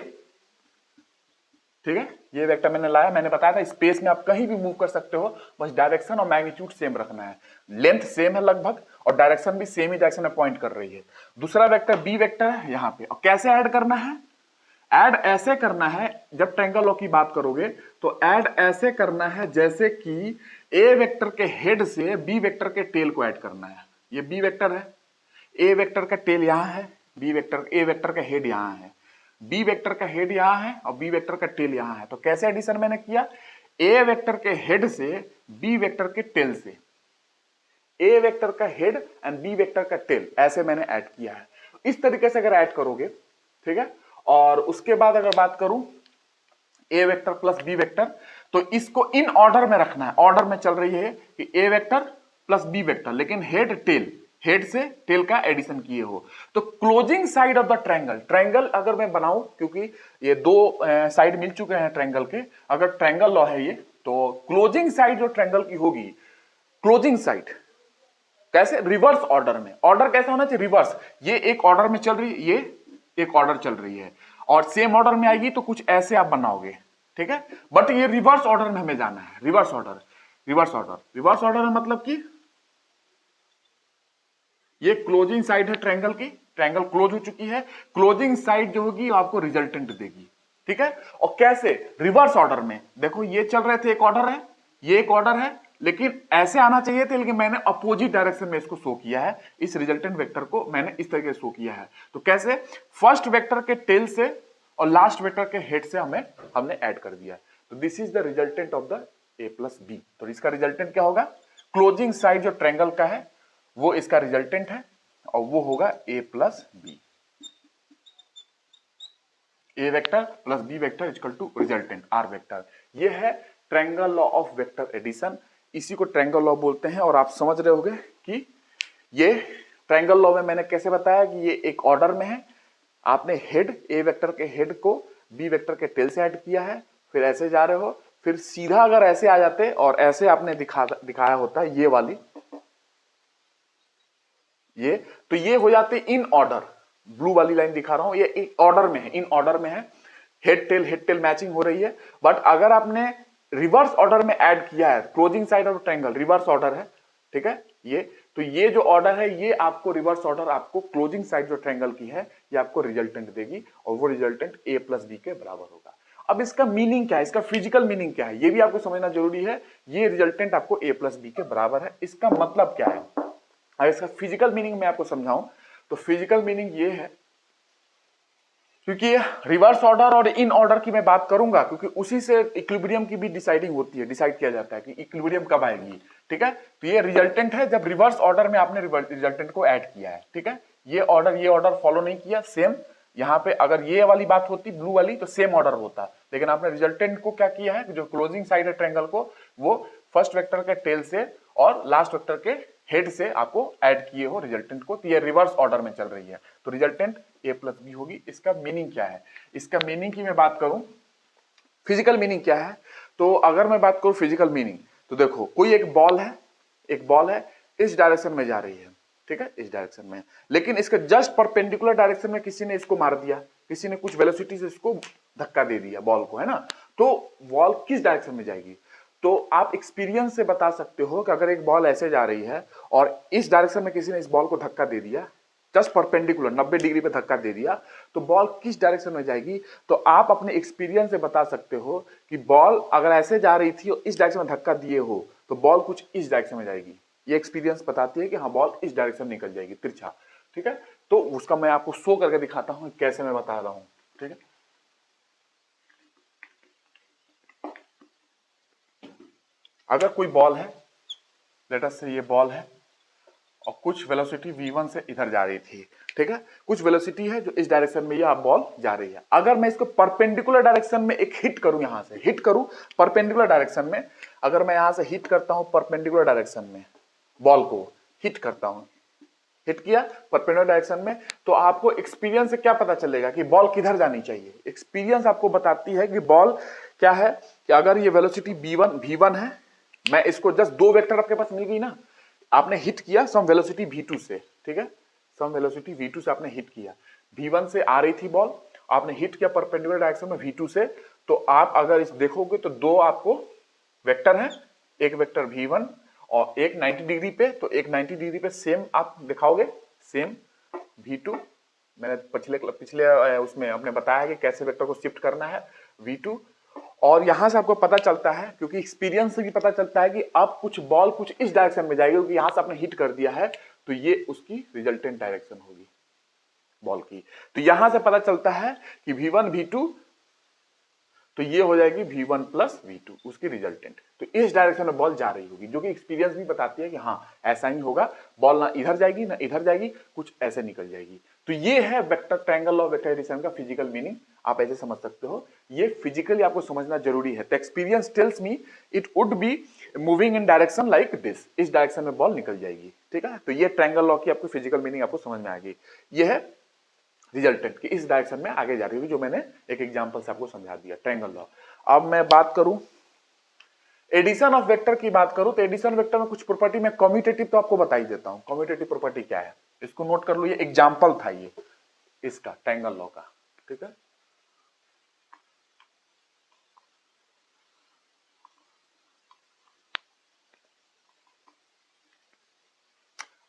ठीक है, ये वेक्टर मैंने लाया, मैंने बताया था स्पेस में आप कहीं भी मूव कर सकते हो, बस डायरेक्शन और मैग्नीट्यूड सेम रखना है, लेंथ सेम है लगभग और डायरेक्शन भी सेम ही डायरेक्शन में पॉइंट कर रही है। दूसरा वेक्टर बी वेक्टर है यहां पे, और कैसे ऐड करना है, ऐड ऐसे करना है, जब ट्रायंगल लॉ की बात करोगे तो ऐड ऐसे करना है जैसे कि ए वेक्टर के हेड से बी वेक्टर के टेल को ऐड करना है। ये बी वेक्टर है, ए वेक्टर का टेल यहां है, बी वेक्टर, ए वेक्टर का हेड यहां है, बी वेक्टर का हेड यहां है और बी वेक्टर का टेल यहां है। तो कैसे एडिशन मैंने किया, ए वेक्टर के हेड से बी वेक्टर के टेल से, ए वेक्टर का हेड एंड बी वेक्टर का टेल, ऐसे मैंने ऐड किया है। इस तरीके से अगर ऐड करोगे, ठीक है, और उसके बाद अगर बात करूं ए वेक्टर प्लस बी वेक्टर, तो इसको इन ऑर्डर में रखना है, ऑर्डर में चल रही है कि ए वेक्टर प्लस बी वेक्टर, लेकिन हेड टेल हेड से टेल का एडिशन किए हो। तो closing side of the triangle, triangle अगर मैं बनाऊं, क्योंकि ये दो साइड मिल चुके हैं ट्रायंगल के, अगर ट्रायंगल लॉ है ये, तो क्लोजिंग साइड जो ट्रायंगल की होगी, क्लोजिंग साइड कैसे, रिवर्स ऑर्डर में। ऑर्डर कैसा होना चाहिए, रिवर्स। ये एक ऑर्डर में चल रही है, ये एक ऑर्डर चल रही है, और सेम ऑर्डर में आएगी तो कुछ ऐसे आप बनाओगे, ठीक है। बट ये रिवर्स ऑर्डर में हमें जाना है, reverse order, reverse order. Reverse order में मतलब कि ये क्लोजिंग साइड है ट्रायंगल की, ट्रायंगल क्लोज हो चुकी है, क्लोजिंग साइड जो होगी आपको रिजल्टेंट देगी, ठीक है। और कैसे, रिवर्स ऑर्डर में। देखो ये चल रहे थे, एक ऑर्डर है, ये एक ऑर्डर है, लेकिन ऐसे आना चाहिए थे, लेकिन मैंने अपोजिट डायरेक्शन में इसको शो किया है, इस रिजल्टेंट वेक्टर को मैंने इस तरीके से शो किया है। तो कैसे, फर्स्ट वेक्टर के टेल से और लास्ट वेक्टर के हेड से हमने ऐड कर दिया। तो this is the resultant of the A plus B. तो इसका रिजल्टेंट क्या होगा, क्लोजिंग साइड जो ट्रायंगल का है वो इसका रिजल्टेंट है, और वो होगा a plus b. A vector plus b vector equal to resultant R vector. ये है triangle law of vector addition, इसी को ट्रायंगल लॉ बोलते हैं। और आप समझ रहे होंगे कि ये ट्रायंगल लॉ में मैंने कैसे बताया कि ये एक ऑर्डर में है, आपने हेड, ए वेक्टर के हेड को बी वेक्टर के टेल से ऐड किया है, फिर ऐसे जा रहे हो, फिर सीधा अगर ऐसे आ जाते और ऐसे आपने दिखाया होता ये वाली, ये तो ये हो जाते इन ऑर्डर। ब्लू वाली लाइन दिखा रहा हूं, ये एक ऑर्डर में है, इन ऑर्डर में है, हेड टेल मैचिंग हो रही है। बट अगर आपने रिवर्स ऑर्डर में ऐड किया है, closing side of triangle reverse order है, ठीक है, ये तो ये जो ऑर्डर है ये आपको रिवर्स ऑर्डर, आपको क्लोजिंग साइड जो ट्रायंगल की है ये आपको रिजल्टेंट देगी, और वो रिजल्टेंट ए प्लस बी के बराबर होगा। अब इसका मीनिंग क्या है, इसका फिजिकल मीनिंग क्या है, ये भी आपको समझना जरूरी है। ये रिजल्टेंट आपको ए प्लस बी के बराबर है, इसका मतलब क्या है। अगर इसका फिजिकल मीनिंग मैं आपको समझाऊं तो फिजिकल मीनिंग ये है, क्योंकि रिवर्स ऑर्डर और इन ऑर्डर की मैं बात करूंगा, क्योंकि उसी से इक्विलिब्रियम की भी डिसाइडिंग होती है, डिसाइड किया जाता है कि इक्विलिब्रियम कब आएगी, ठीक है। तो ये रिजल्टेंट है जब रिवर्स ऑर्डर में आपने रिजल्टेंट को ऐड किया है, ठीक है। ये ऑर्डर फॉलो नहीं किया, सेम यहां पे अगर ये वाली बात होती ब्लू वाली तो सेम ऑर्डर होता, लेकिन आपने रिजल्टेंट को क्या किया है, जो क्लोजिंग साइड है ट्रायंगल को, वो फर्स्ट वेक्टर के टेल से और लास्ट वेक्टर के हेड से आपको ऐड किए हो रिजल्टेंट को, तो ये रिवर्स ऑर्डर में चल रही है, तो रिजल्टेंट ए प्लस बी होगी। इसका मीनिंग क्या है, इसका मीनिंग की मैं बात करूं, फिजिकल मीनिंग क्या है, तो अगर मैं बात करूं फिजिकल मीनिंग, तो देखो कोई एक बॉल है, एक बॉल है, इस डायरेक्शन में जा रही है, ठीक है, इस डायरेक्शन में, लेकिन इसके जस्ट परपेंडिकुलर डायरेक्शन में किसी ने इसको मार दिया, किसी ने कुछ वेलोसिटी से इसको धक्का दे दिया बॉल को, है ना, तो बॉल किस डायरेक्शन में जाएगी। तो आप एक्सपीरियंस से बता सकते हो कि अगर एक बॉल ऐसे जा रही है और इस डायरेक्शन में किसी ने इस बॉल को धक्का दे दिया, जस्ट परपेंडिकुलर 90 डिग्री पे धक्का दे दिया, तो बॉल किस डायरेक्शन में जाएगी। तो आप अपने एक्सपीरियंस से बता सकते हो कि बॉल अगर ऐसे जा रही थी और इस डायरेक्शन में धक्का दिए हो तो बॉल कुछ इस डायरेक्शन में जाएगी। ये एक्सपीरियंस बताती है कि हाँ बॉल इस डायरेक्शन में निकल जाएगी, तिरछा, ठीक है। तो उसका मैं आपको शो करके दिखाता हूं कैसे मैं बता रहा हूं, ठीक है। अगर कोई बॉल है, लेट अस से ये बॉल है और कुछ वेलोसिटी v1 से इधर जा रही थी, ठीक है, कुछ वेलोसिटी है जो इस डायरेक्शन में ये बॉल जा रही है। अगर मैं इसको परपेंडिकुलर डायरेक्शन में एक हिट करूं, यहां से हिट करूं परपेंडिकुलर डायरेक्शन में, अगर मैं यहां से हिट करता हूं परपेंडिकुलर डायरेक्शन में, बॉल को हिट करता हूं, हिट किया परपेंडिकुलर डायरेक्शन में, तो आपको एक्सपीरियंस से क्या पता चलेगा कि बॉल किधर जानी चाहिए। एक्सपीरियंस आपको बताती है कि बॉल क्या है, कि अगर ये वेलोसिटी v1 है, मैं इसको जस्ट दो वेक्टर आपके पास मिल गई ना, आपने हिट किया सम वेलोसिटी v2 से, ठीक है, सम वेलोसिटी v2 से आपने हिट किया, v1 से आ रही थी बॉल, आपने हिट किया परपेंडिकुलर डायरेक्शन में v2 से, तो आप अगर इस देखोगे तो दो आपको वेक्टर है, एक वेक्टर v1 और एक 90 डिग्री पे, तो एक 90 डिग्री पे सेम आप दिखाओगे, सेम v2, मैंने पिछले उसमें आपने बताया कि कैसे वेक्टर को शिफ्ट करना है v2, और यहां से आपको पता चलता है, क्योंकि एक्सपीरियंस से भी पता चलता है कि अब कुछ बॉल कुछ इस डायरेक्शन में जाएगी, क्योंकि यहां से आपने हिट कर दिया है, तो ये उसकी रिजल्टेंट डायरेक्शन होगी बॉल की। तो यहां से पता चलता है कि v1 v2, तो ये हो जाएगी v1 प्लस v2 उसकी रिजल्टेंट। तो इस डायरेक्शन में बॉल जा रही होगी, जो कि एक्सपीरियंस भी बताती है कि हाँ ऐसा ही होगा, बॉल ना इधर जाएगी ना इधर जाएगी, कुछ ऐसे निकल जाएगी। तो ये है vector triangle law of vector addition का फिजिकल मीनिंग, आप ऐसे समझ सकते हो। ये फिजिकली आपको समझना जरूरी है। The experience tells me it would be moving in direction like this, इस डायरेक्शन में बॉल निकल जाएगी, ठीक है। तो ये ट्रायंगल लॉ की आपको फिजिकल मीनिंग आपको समझ में आएगी। ये है रिजल्टेंट की इस डायरेक्शन में आगे जा रही है, जो मैंने एक एग्जांपल से आपको समझा दिया ट्रायंगल लॉ। अब मैं बात करूं एडिशन ऑफ वेक्टर की, बात करूं तो एडिशन वेक्टर में कुछ प्रॉपर्टी में कम्यूटेटिव तो आपको बता ही देता हूं। कम्यूटेटिव प्रॉपर्टी क्या है इसको नोट कर लो, ये एग्जांपल था ये इसका ट्रायंगल लॉ का, ठीक है।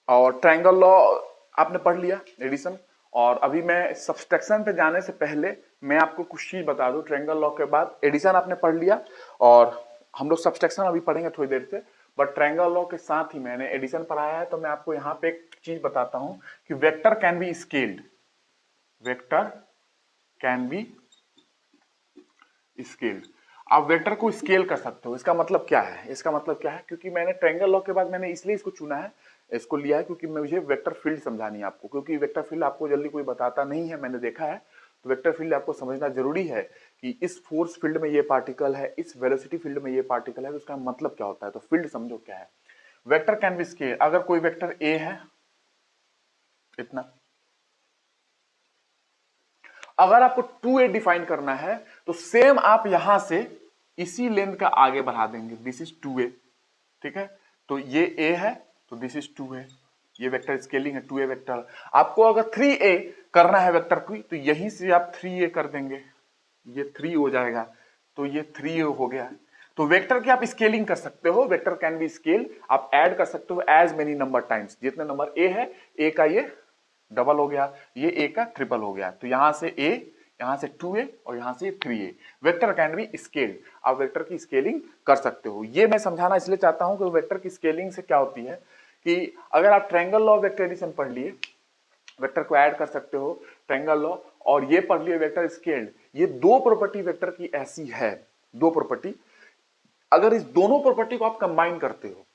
और ट्रायंगल लॉ आपने पढ़ लिया एडिशन, और अभी मैं सब्सट्रैक्शन पे जाने से पहले मैं आपको कुछ चीज बता दूं। ट्रायंगल लॉ के बाद एडिशन आपने पढ़ लिया और हम लोग सब्सट्रैक्शन अभी पढ़ेंगे थोड़ी देर से, बट ट्रायंगल लॉ के साथ ही मैंने एडिशन पढ़ाया है। तो मैं आपको यहाँ पे एक चीज बताता हूं कि vector can be scaled, vector can be scaled. आप वेक्टर को स्केल कर सकते हो। इसका मतलब क्या है, इसका मतलब क्या है, क्योंकि मैंने ट्रायंगल लॉ के बाद मैंने इसलिए इसको चुना है, इसको लिया है क्योंकि मुझे वेक्टर फील्ड समझानी है आपको, क्योंकि वेक्टर फील्ड आपको जल्दी कोई बताता नहीं है, मैंने देखा है। तो वेक्टर फील्ड आपको समझना जरूरी है कि इस फोर्स फील्ड में ये पार्टिकल है, इस वेलोसिटी फील्ड में ये पार्टिकल है, तो उसका मतलब क्या होता है। तो फील्ड समझो क्या है। वेक्टर कैन बी स्केल, अगर कोई वेक्टर ए है इतना, अगर आपको 2a डिफाइन करना है तो सेम आप यहां से इसी लेंथ का आगे बढ़ा देंगे, दिस इज 2a, ठीक है। तो ये a है तो दिस इज 2a, ये वेक्टर स्केलिंग है 2a वेक्टर। आपको अगर 3a करना है वेक्टर की तो यहीं से आप 3a कर देंगे, ये 3 हो जाएगा, तो ये 3a हो गया। तो वेक्टर की आप स्केलिंग कर सकते हो, वेक्टर कैन बी स्केल, आप ऐड कर सकते हो एज मेनी नंबर टाइम्स, जितने नंबर a है a का ये डबल हो गया, ये a का ट्रिपल हो गया। तो यहां से a, यहां से 2a और यहां से 3a, vector can be scaled, आप वेक्टर की स्केलिंग कर सकते हो। ये मैं समझाना इसलिए चाहता हूं कि वेक्टर की स्केलिंग से क्या होती है कि अगर आप triangle law of vector addition पढ़ लिए, वेक्टर को ऐड कर सकते हो, ट्रायंगल लॉ, और ये पढ़ लिए वेक्टर स्केल्ड, ये दो प्रॉपर्टी वेक्टर की ऐसी है, दो प्रॉपर्टी, अगर इस दोनों प्रॉपर्टी को आप कंबाइन करते हो,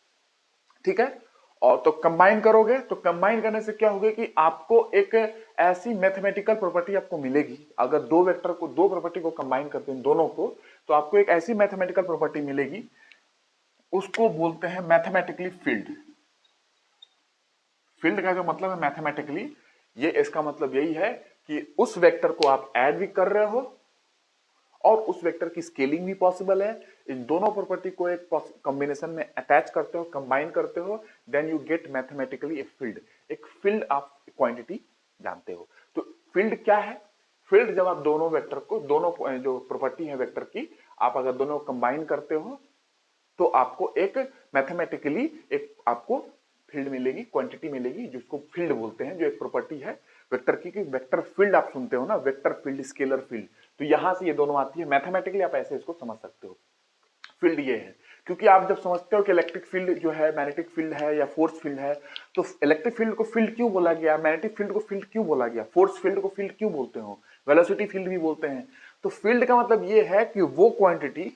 ठीक है, और तो कंबाइन करोगे, तो कंबाइन करने से क्या होगा कि आपको एक ऐसी मैथमेटिकल प्रॉपर्टी आपको मिलेगी। अगर दो वेक्टर को, दो प्रॉपर्टी को कंबाइन करते हैं दोनों को, तो आपको एक ऐसी मैथमेटिकल प्रॉपर्टी मिलेगी, उसको बोलते हैं मैथमेटिकली फील्ड। फील्ड का जो मतलब है मैथमेटिकली, ये इसका मतलब यही है कि उस वेक्टर को आप ऐड भी कर रहे हो और उस वेक्टर की स्केलिंग भी पॉसिबल है। इन दोनों प्रॉपर्टी को एक कॉम्बिनेशन में अटैच करते हो, कंबाइन करते हो, then you get mathematically a field. एक फील्ड आप क्वांटिटी जानते हो। तो फील्ड क्या है, फील्ड जब आप दोनों वेक्टर को, दोनों जो प्रॉपर्टी है वेक्टर की, आप अगर दोनों कंबाइन करते हो तो आपको एक मैथमेटिकली एक आपको फील्ड मिलेगी, क्वांटिटी मिलेगी, जिसको फील्ड बोलते हैं, जो एक प्रॉपर्टी है वेक्टर की। वेक्टर फील्ड आप सुनते हो ना, वेक्टर फील्ड, स्केलर फील्ड, तो यहां से ये दोनों आती है। मैथमेटिकली आप ऐसे इसको समझ सकते हो। फील्ड ये है, क्योंकि आप जब समझते हो कि इलेक्ट्रिक फील्ड जो है मैग्नेटिक फील्ड है या फोर्स फील्ड है, तो इलेक्ट्रिक फील्ड को फील्ड क्यों बोला गया, मैग्नेटिक फील्ड को फील्ड क्यों बोला गया, फोर्स फील्ड को फील्ड क्यों बोलते हो, वेलोसिटी फील्ड भी बोलते हैं। तो फील्ड का मतलब ये है कि वो क्वांटिटी,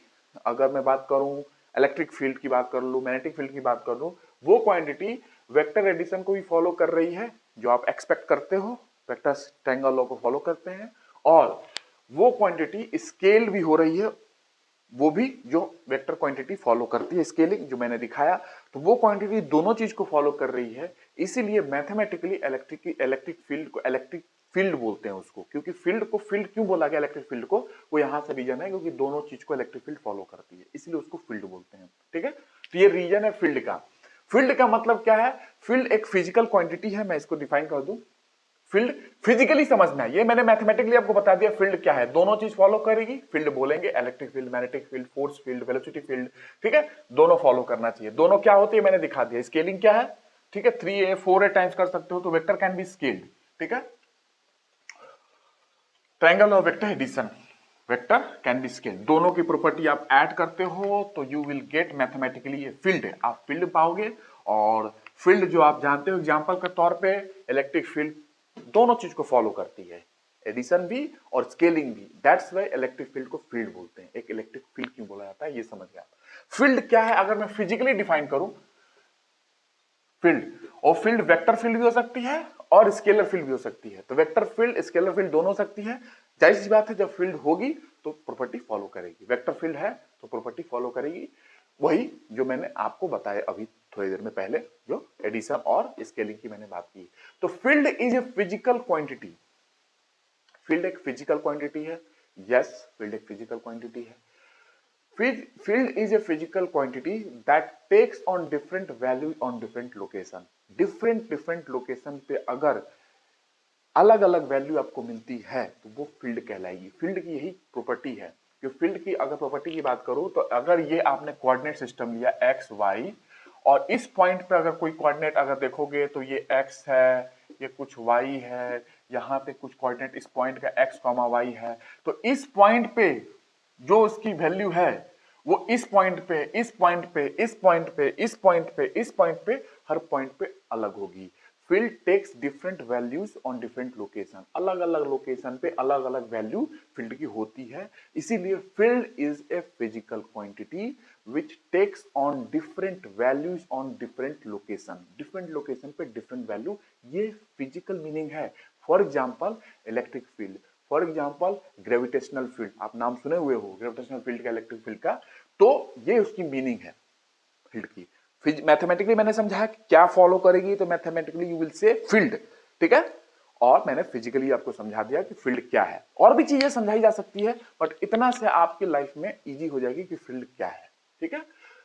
अगर मैं बात करूं इलेक्ट्रिक फील्ड की बात कर लूं, मैग्नेटिक फील्ड की बात कर लूं, वो क्वांटिटी वेक्टर एडिशन को भी फॉलो कर रही है, जो आप एक्सपेक्ट करते हो, वेक्टर ट्रायंगल लॉ को फॉलो करते हैं, और वो क्वांटिटी स्केल भी हो रही है, वो भी जो वेक्टर क्वांटिटी फॉलो करती है स्केलिंग, जो मैंने दिखाया। तो वो क्वांटिटी दोनों चीज को फॉलो कर रही है, इसीलिए मैथमेटिकली इलेक्ट्रिक फील्ड को इलेक्ट्रिक फील्ड बोलते हैं उसको। क्योंकि फील्ड को फील्ड क्यों बोला गया इलेक्ट्रिक फील्ड को, वो यहां से रीजन है, क्योंकि दोनों चीज को इलेक्ट्रिक फील्ड फॉलो करती है, इसलिए उसको फील्ड बोलते हैं, ठीक है। तो ये रीजन है फील्ड का। फील्ड का मतलब क्या है, फील्ड एक फिजिकल क्वांटिटी है, मैं इसको डिफाइन कर दूं। फील्ड फिजिकली समझना है, ये मैंने मैथमेटिकली आपको बता दिया फील्ड क्या है, दोनों चीज फॉलो करेगी, फील्ड बोलेंगे, electric field, magnetic field, force field, velocity field, ठीक है, दोनों फॉलो करना चाहिए। दोनों क्या होती है मैंने दिखा दिया। स्केलिंग क्या है, ठीक है, 3a 4a टाइम्स कर सकते हो, तो वेक्टर कैन बी स्केल्ड, ठीक है। Triangle of vector addition, vector can be scaled, दोनों की प्रॉपर्टी आप ऐड करते हो तो you will get mathematically a field, आप फील्ड पाओगे। और फील्ड जो आप जानते हो एग्जांपल के तौर पे, इलेक्ट्रिक फील्ड दोनों चीज को फॉलो करती है, एडिशन भी और स्केलिंग भी, दैट्स व्हाई इलेक्ट्रिक फील्ड को फील्ड बोलते हैं। एक इलेक्ट्रिक फील्ड क्यों बोला जाता है ये समझ गया। फील्ड क्या है, अगर मैं फिजिकली डिफाइन करूं फील्ड, और फील्ड वेक्टर फील्ड भी हो सकती है और स्केलर फील्ड भी हो सकती है। तो वेक्टर फील्ड स्केलर फील्ड दोनों हो सकती है। जाहिर सी बात है जब फील्ड होगी तो प्रॉपर्टी फॉलो करेगी। वेक्टर फील्ड है तो प्रॉपर्टी फॉलो करेगी, वही जो मैंने आपको बताया अभी थोड़ी देर में पहले, जो एडिशन और स्केलिंग की मैंने बात की। तो field is a physical quantity. Field एक फिजिकल क्वांटिटी है। यस, फील्ड एक फिजिकल क्वांटिटी है। Field is a physical quantity that takes on different values on different location. different location पे अगर अलग अलग वैल्यू आपको मिलती है तो वो फील्ड कहलाएगी। फील्ड की यही प्रॉपर्टी है कि फील्ड की अगर प्रॉपर्टी की बात करूं तो अगर ये आपने कोऑर्डिनेट सिस्टम लिया एक्स वाई, और इस पॉइंट पे अगर कोई कोऑर्डिनेट अगर देखोगे तो ये एक्स है, ये कुछ वाई है, यहाँ पे कुछ कोऑर्डिनेट इस पॉइंट का एक्स कॉमा वाई है, तो इस पॉइंट पे जो उसकी वैल्यू है वो इस पॉइंट पे, इस पॉइंट पे, इस पॉइंट पे, इस पॉइंट पे, इस पॉइंट पे, हर पॉइंट पे अलग होगी। Field takes different values on different location. अलग अलग लोकेशन पे अलग अलग वैल्यू फील्ड की होती है। इसीलिए field is a physical quantity which takes on different values on different location. Different location पे डिफरेंट वैल्यू, ये फिजिकल मीनिंग है। For example electric field, for example gravitational field, आप नाम सुने हुए हो ग्रेविटेशनल फील्ड का, इलेक्ट्रिक फील्ड का, तो ये उसकी मीनिंग है फील्ड की। मैथमेटिकली मैंने समझाया कि क्या फॉलो करेगी, तो mathematically you will say field, ठीक है। और मैंने फिजिकली आपको समझा दिया कि फील्ड क्या है। और भी चीजें समझाई जा सकती है बट इतना से आपकी लाइफ में इजी हो जाएगी कि फील्ड क्या है, ठीक है।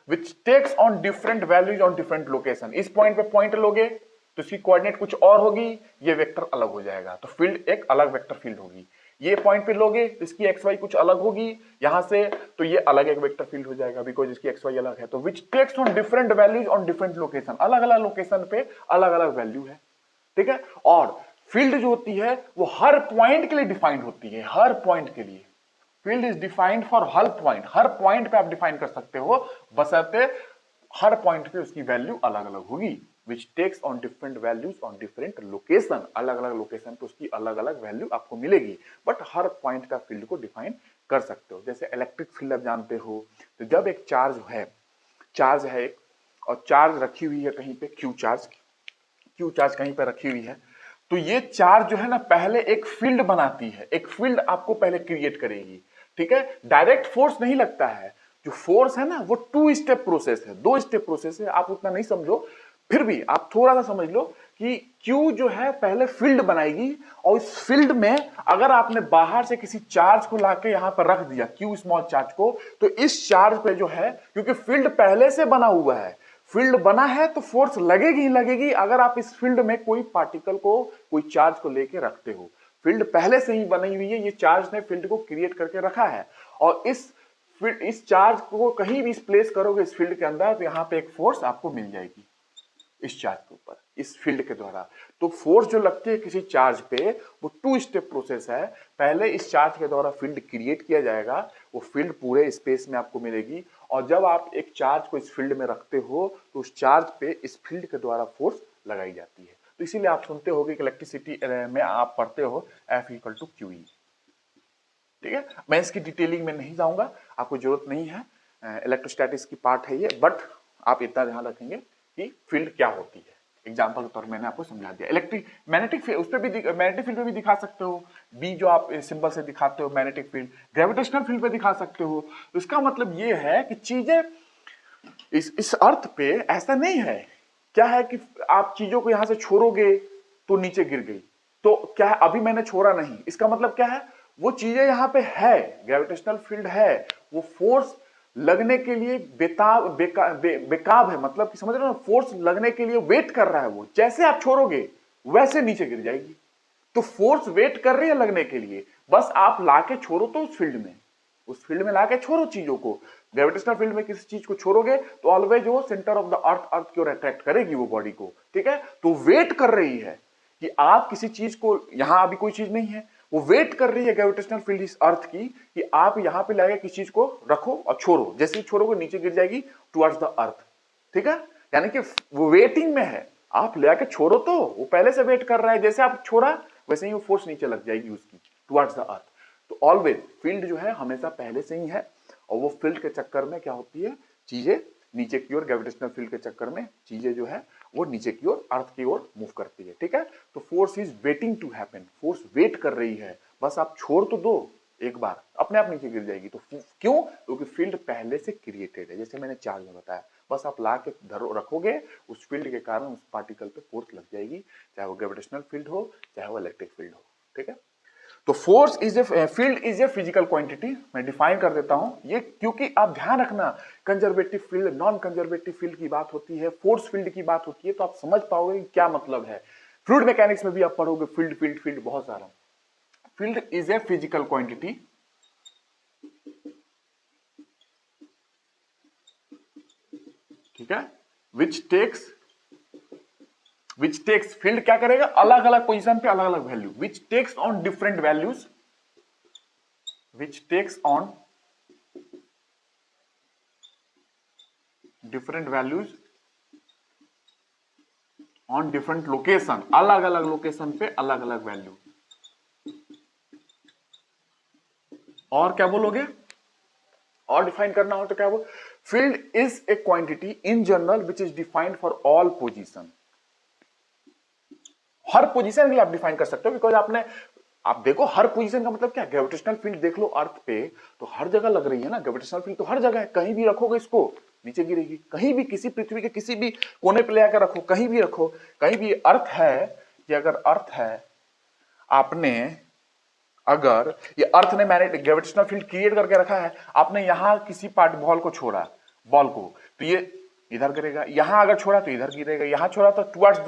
Which takes on different values on different location. इस पॉइंट पे पॉइंट लोगे तो इसकी कोऑर्डिनेट कुछ और होगी, ये वेक्टर अलग हो जाएगा, तो फील्ड एक अलग वेक्टर फील्ड होगी। ये पॉइंट पे लोगे तो इसकी एक्स वाई कुछ अलग होगी यहां से, तो ये अलग एक वेक्टर फील्ड हो जाएगा बिकॉज इसकी एक्स वाई अलग है। तो which takes on different values on different location, अलग अलग लोकेशन पे अलग अलग वैल्यू है, ठीक है। और फील्ड जो होती है वो हर पॉइंट के लिए डिफाइंड होती है, हर पॉइंट के लिए। Field is defined for her point पे आप डिफाइन कर सकते हो, बशर्ते हर पॉइंट पे उसकी वैल्यू अलग अलग होगी। Which takes on different values on different location, अलग अलग लोकेशन पे उसकी अलग अलग वैल्यू आपको मिलेगी, बट हर पॉइंट का फील्ड को डिफाइन कर सकते हो। जैसे इलेक्ट्रिक फील्ड आप जानते हो, तो जब एक चार्ज है एक, और चार्ज रखी हुई है कहीं पे क्यू चार्ज कहीं पे रखी हुई है, तो ये चार्ज जो है ना पहले एक फील्ड बनाती है, एक फील्ड आपको पहले क्रिएट करेगी, ठीक है। डायरेक्ट फोर्स नहीं लगता है, जो फोर्स है ना वो 2 स्टेप प्रोसेस है, 2 स्टेप प्रोसेस है। आप उतना नहीं समझो, फिर भी आप थोड़ा सा समझ लो कि क्यू जो है पहले फील्ड बनाएगी, और इस फील्ड में अगर आपने बाहर से किसी चार्ज को लाके यहां पर रख दिया क्यू स्मॉल चार्ज को, तो इस चार्ज पे जो है, क्योंकि फील्ड पहले से बना हुआ है, फील्ड बना है तो फोर्स लगेगी ही लगेगी अगर आप इस फील्ड में कोई पार्टिकल को, कोई चार्ज को लेके रखते हो। फील्ड पहले से ही बनी हुई है, ये चार्ज ने फील्ड को क्रिएट करके रखा है, और इस चार्ज को कहीं भी प्लेस करोगे इस फील्ड के अंदर, तो यहां पे एक फोर्स आपको मिल जाएगी इस चार्ज के ऊपर, इस फील्ड के द्वारा। तो फोर्स जो लगती है किसी चार्ज पे, वो 2 स्टेप प्रोसेस है। पहले इस चार्ज के द्वारा फील्ड क्रिएट किया जाएगा, वो फील्ड पूरे स्पेस में आपको मिलेगी, और जब आप एक चार्ज को इस फील्ड में रखते हो तो उस चार्ज पे इस फील्ड के द्वारा फोर्स लगाई जाती है। तो इसीलिए आप सुनते हो कि इलेक्ट्रिसिटी में आप पढ़ते हो F equal to q E, ठीक है। मैं इसकी डिटेलिंग में नहीं जाऊंगा, आपको जरूरत नहीं है, इलेक्ट्रोस्टैटिक्स की पार्ट है ये, बट आप इतना ध्यान रखेंगे कि फील्ड क्या होती है। एग्जांपल के तौर मैंने आपको समझा दिया। इलेक्ट्रिक मैग्नेटिक फील्ड, उस पे भी मैग्नेटिक फील्ड पे भी दिखा सकते हो, बी जो आप सिंबल से दिखाते हो मैग्नेटिक फील्ड, ग्रेविटेशनल फील्ड पे दिखा सकते हो। तो इसका मतलब ये है कि चीजें इस अर्थ पे ऐसा नहीं है, क्या है कि आप चीजों को यहां से छोड़ोगे तो नीचे गिर गई, तो क्या है अभी मैंने छोड़ा नहीं, इसका मतलब क्या है, वो चीजें यहां पे है, ग्रेविटेशनल फील्ड है, वो फोर्स लगने के लिए बेकाब है, मतलब कि समझ रहे हो ना, फोर्स लगने के लिए वेट कर रहा है, वो जैसे आप छोड़ोगे वैसे नीचे गिर जाएगी। तो फोर्स वेट कर रही है लगने के लिए, बस आप लाके छोड़ो तो उस फील्ड में लाके छोड़ो चीजों को। ग्रेविटेशनल फील्ड में किसी चीज को छोड़ोगे तो ऑलवेज वो सेंटर ऑफ द अर्थ की ओर अट्रैक्ट करेगी वो बॉडी को, ठीक है। तो वेट कर रही है कि आप किसी चीज को, यहां अभी कोई चीज नहीं है, वो वेट कर रही है ग्रेविटेशनल फील्ड इस अर्थ की कि आप यहां पे लाके किसी चीज को रखो और छोड़ो, जैसे ही छोड़ोगे नीचे गिर जाएगी टुवर्ड्स द अर्थ, ठीक है। यानी कि वो वेटिंग में है, आप ले आके छोड़ो तो वो पहले से वेट कर रहा है, जैसे आप छोड़ा वैसे ही वो फोर्स नीचे लग जाएगी उसकी टुवर्ड्स द अर्थ। तो ऑलवेज फील्ड जो है हमेशा पहले से ही है, और वो फील्ड के चक्कर में क्या होती है, चीजें नीचे की ओर, ग्रेविटेशनल फील्ड के चक्कर में चीजें जो है वो नीचे की ओर अर्थ की ओर मूव करती है, ठीक है। तो force is waiting to happen, force wait कर रही है, बस आप छोड़ तो दो, एक बार अपने आप नीचे गिर जाएगी। तो क्यों? क्योंकि फील्ड पहले से क्रिएटेड है, जैसे मैंने चार्ज में बताया, बस आप ला के रखोगे, उस फील्ड के कारण उस पार्टिकल पे फोर्स लग जाएगी, चाहे वो ग्रेविटेशनल फील्ड हो चाहे वो इलेक्ट्रिक फील्ड हो, ठीक है। तो force is a field is a physical quantity, मैं डिफाइन कर देता हूं ये, क्योंकि आप ध्यान रखना conservative field non conservative field की बात होती है, फोर्स फील्ड की बात होती है, तो आप समझ पाओगे क्या मतलब है। फ्लूइड मैकेनिक्स में भी आप पढ़ोगे फील्ड फील्ड फील्ड बहुत सारा। Field is a physical quantity, ठीक है, विच टेक्स फील्ड क्या करेगा, अलग अलग पोजीशन पे अलग अलग value, which takes on different values, which takes on different values on different location, अलग अलग लोकेशन पे अलग अलग वैल्यू। और क्या बोलोगे, और डिफाइन करना हो तो क्या बोल, field is A quantity in general which is defined for all position. Her position के लिए आप डिफाइन कर सकते हो, बिकॉज आपने, आप देखो हर पोजीशन का मतलब क्या, ग्रेविटेशनल फील्ड देख लो अर्थ पे तो हर जगह लग रही है ना, ग्रेविटेशनल फील्ड तो हर जगह है, कहीं भी रखोगे इसको नीचे गिरेगी, कहीं भी किसी पृथ्वी के किसी भी कोने पे ले आकर रखो, कहीं भी रखो, कहीं भी अर्थ है, ये अगर अर्थ है, आपने अगर ये अर्थ ने मैंने ग्रेविटेशनल फील्ड क्रिएट करके रखा है, आपने यहां किसी पार्ट बॉल को छोड़ा, बॉल को, तो ये इधर गिरेगा, यहां अगर छोड़ा तो इधर गिरेगा, यहां छोड़ा तो टुवर्ड्स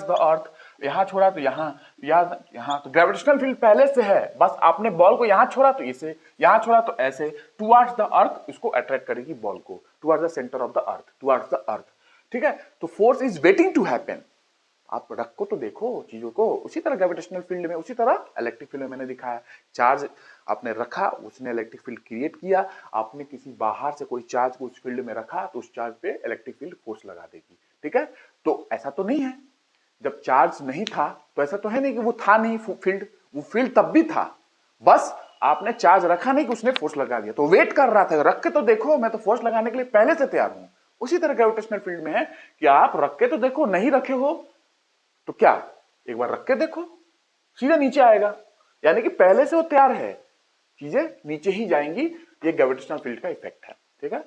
द अर्थ, यहां छोड़ा तो यहां, यहां तो ग्रेविटेशनल फील्ड पहले से है, बस आपने बॉल को यहां छोड़ा तो इसे, यहां छोड़ा तो ऐसे, टुवर्ड्स द अर्थ इसको अट्रैक्ट करेगी बॉल को, towards the centre of the earth, towards the earth, ठीक है। तो force is waiting to happen, आप रखो तो देखो चीजों को, उसी तरह ग्रेविटेशनल फील्ड में, उसी तरह इलेक्ट्रिक फील्ड में मैंने दिखाया, चार्ज आपने रखा, उसने इलेक्ट्रिक फील्ड क्रिएट किया, आपने किसी बाहर से कोई चार्ज को उस फील्ड में रखा तो उस चार्ज पे इलेक्ट्रिक फील्ड फोर्स लगा देगी, ठीक है। तो ऐसा तो नहीं है, जब चार्ज नहीं था तो ऐसा तो है नहीं कि वो था नहीं फील्ड, वो फील्ड तब भी था, बस आपने चार्ज रखा नहीं कि उसने फोर्स लगा दिया, तो वेट कर रहा था, रख के तो देखो, मैं तो फोर्स लगाने के लिए पहले से तैयार हूं। उसी तरह ग्रेविटेशनल फील्ड में है कि आप रख के तो देखो, नहीं रखे हो तो क्या, एक बार रख के देखो, सीधा नीचे आएगा, यानी कि पहले से वो तैयार है, चीजें नीचे ही जाएंगी, ये ग्रेविटेशनल फील्ड का इफेक्ट है, ठीक है।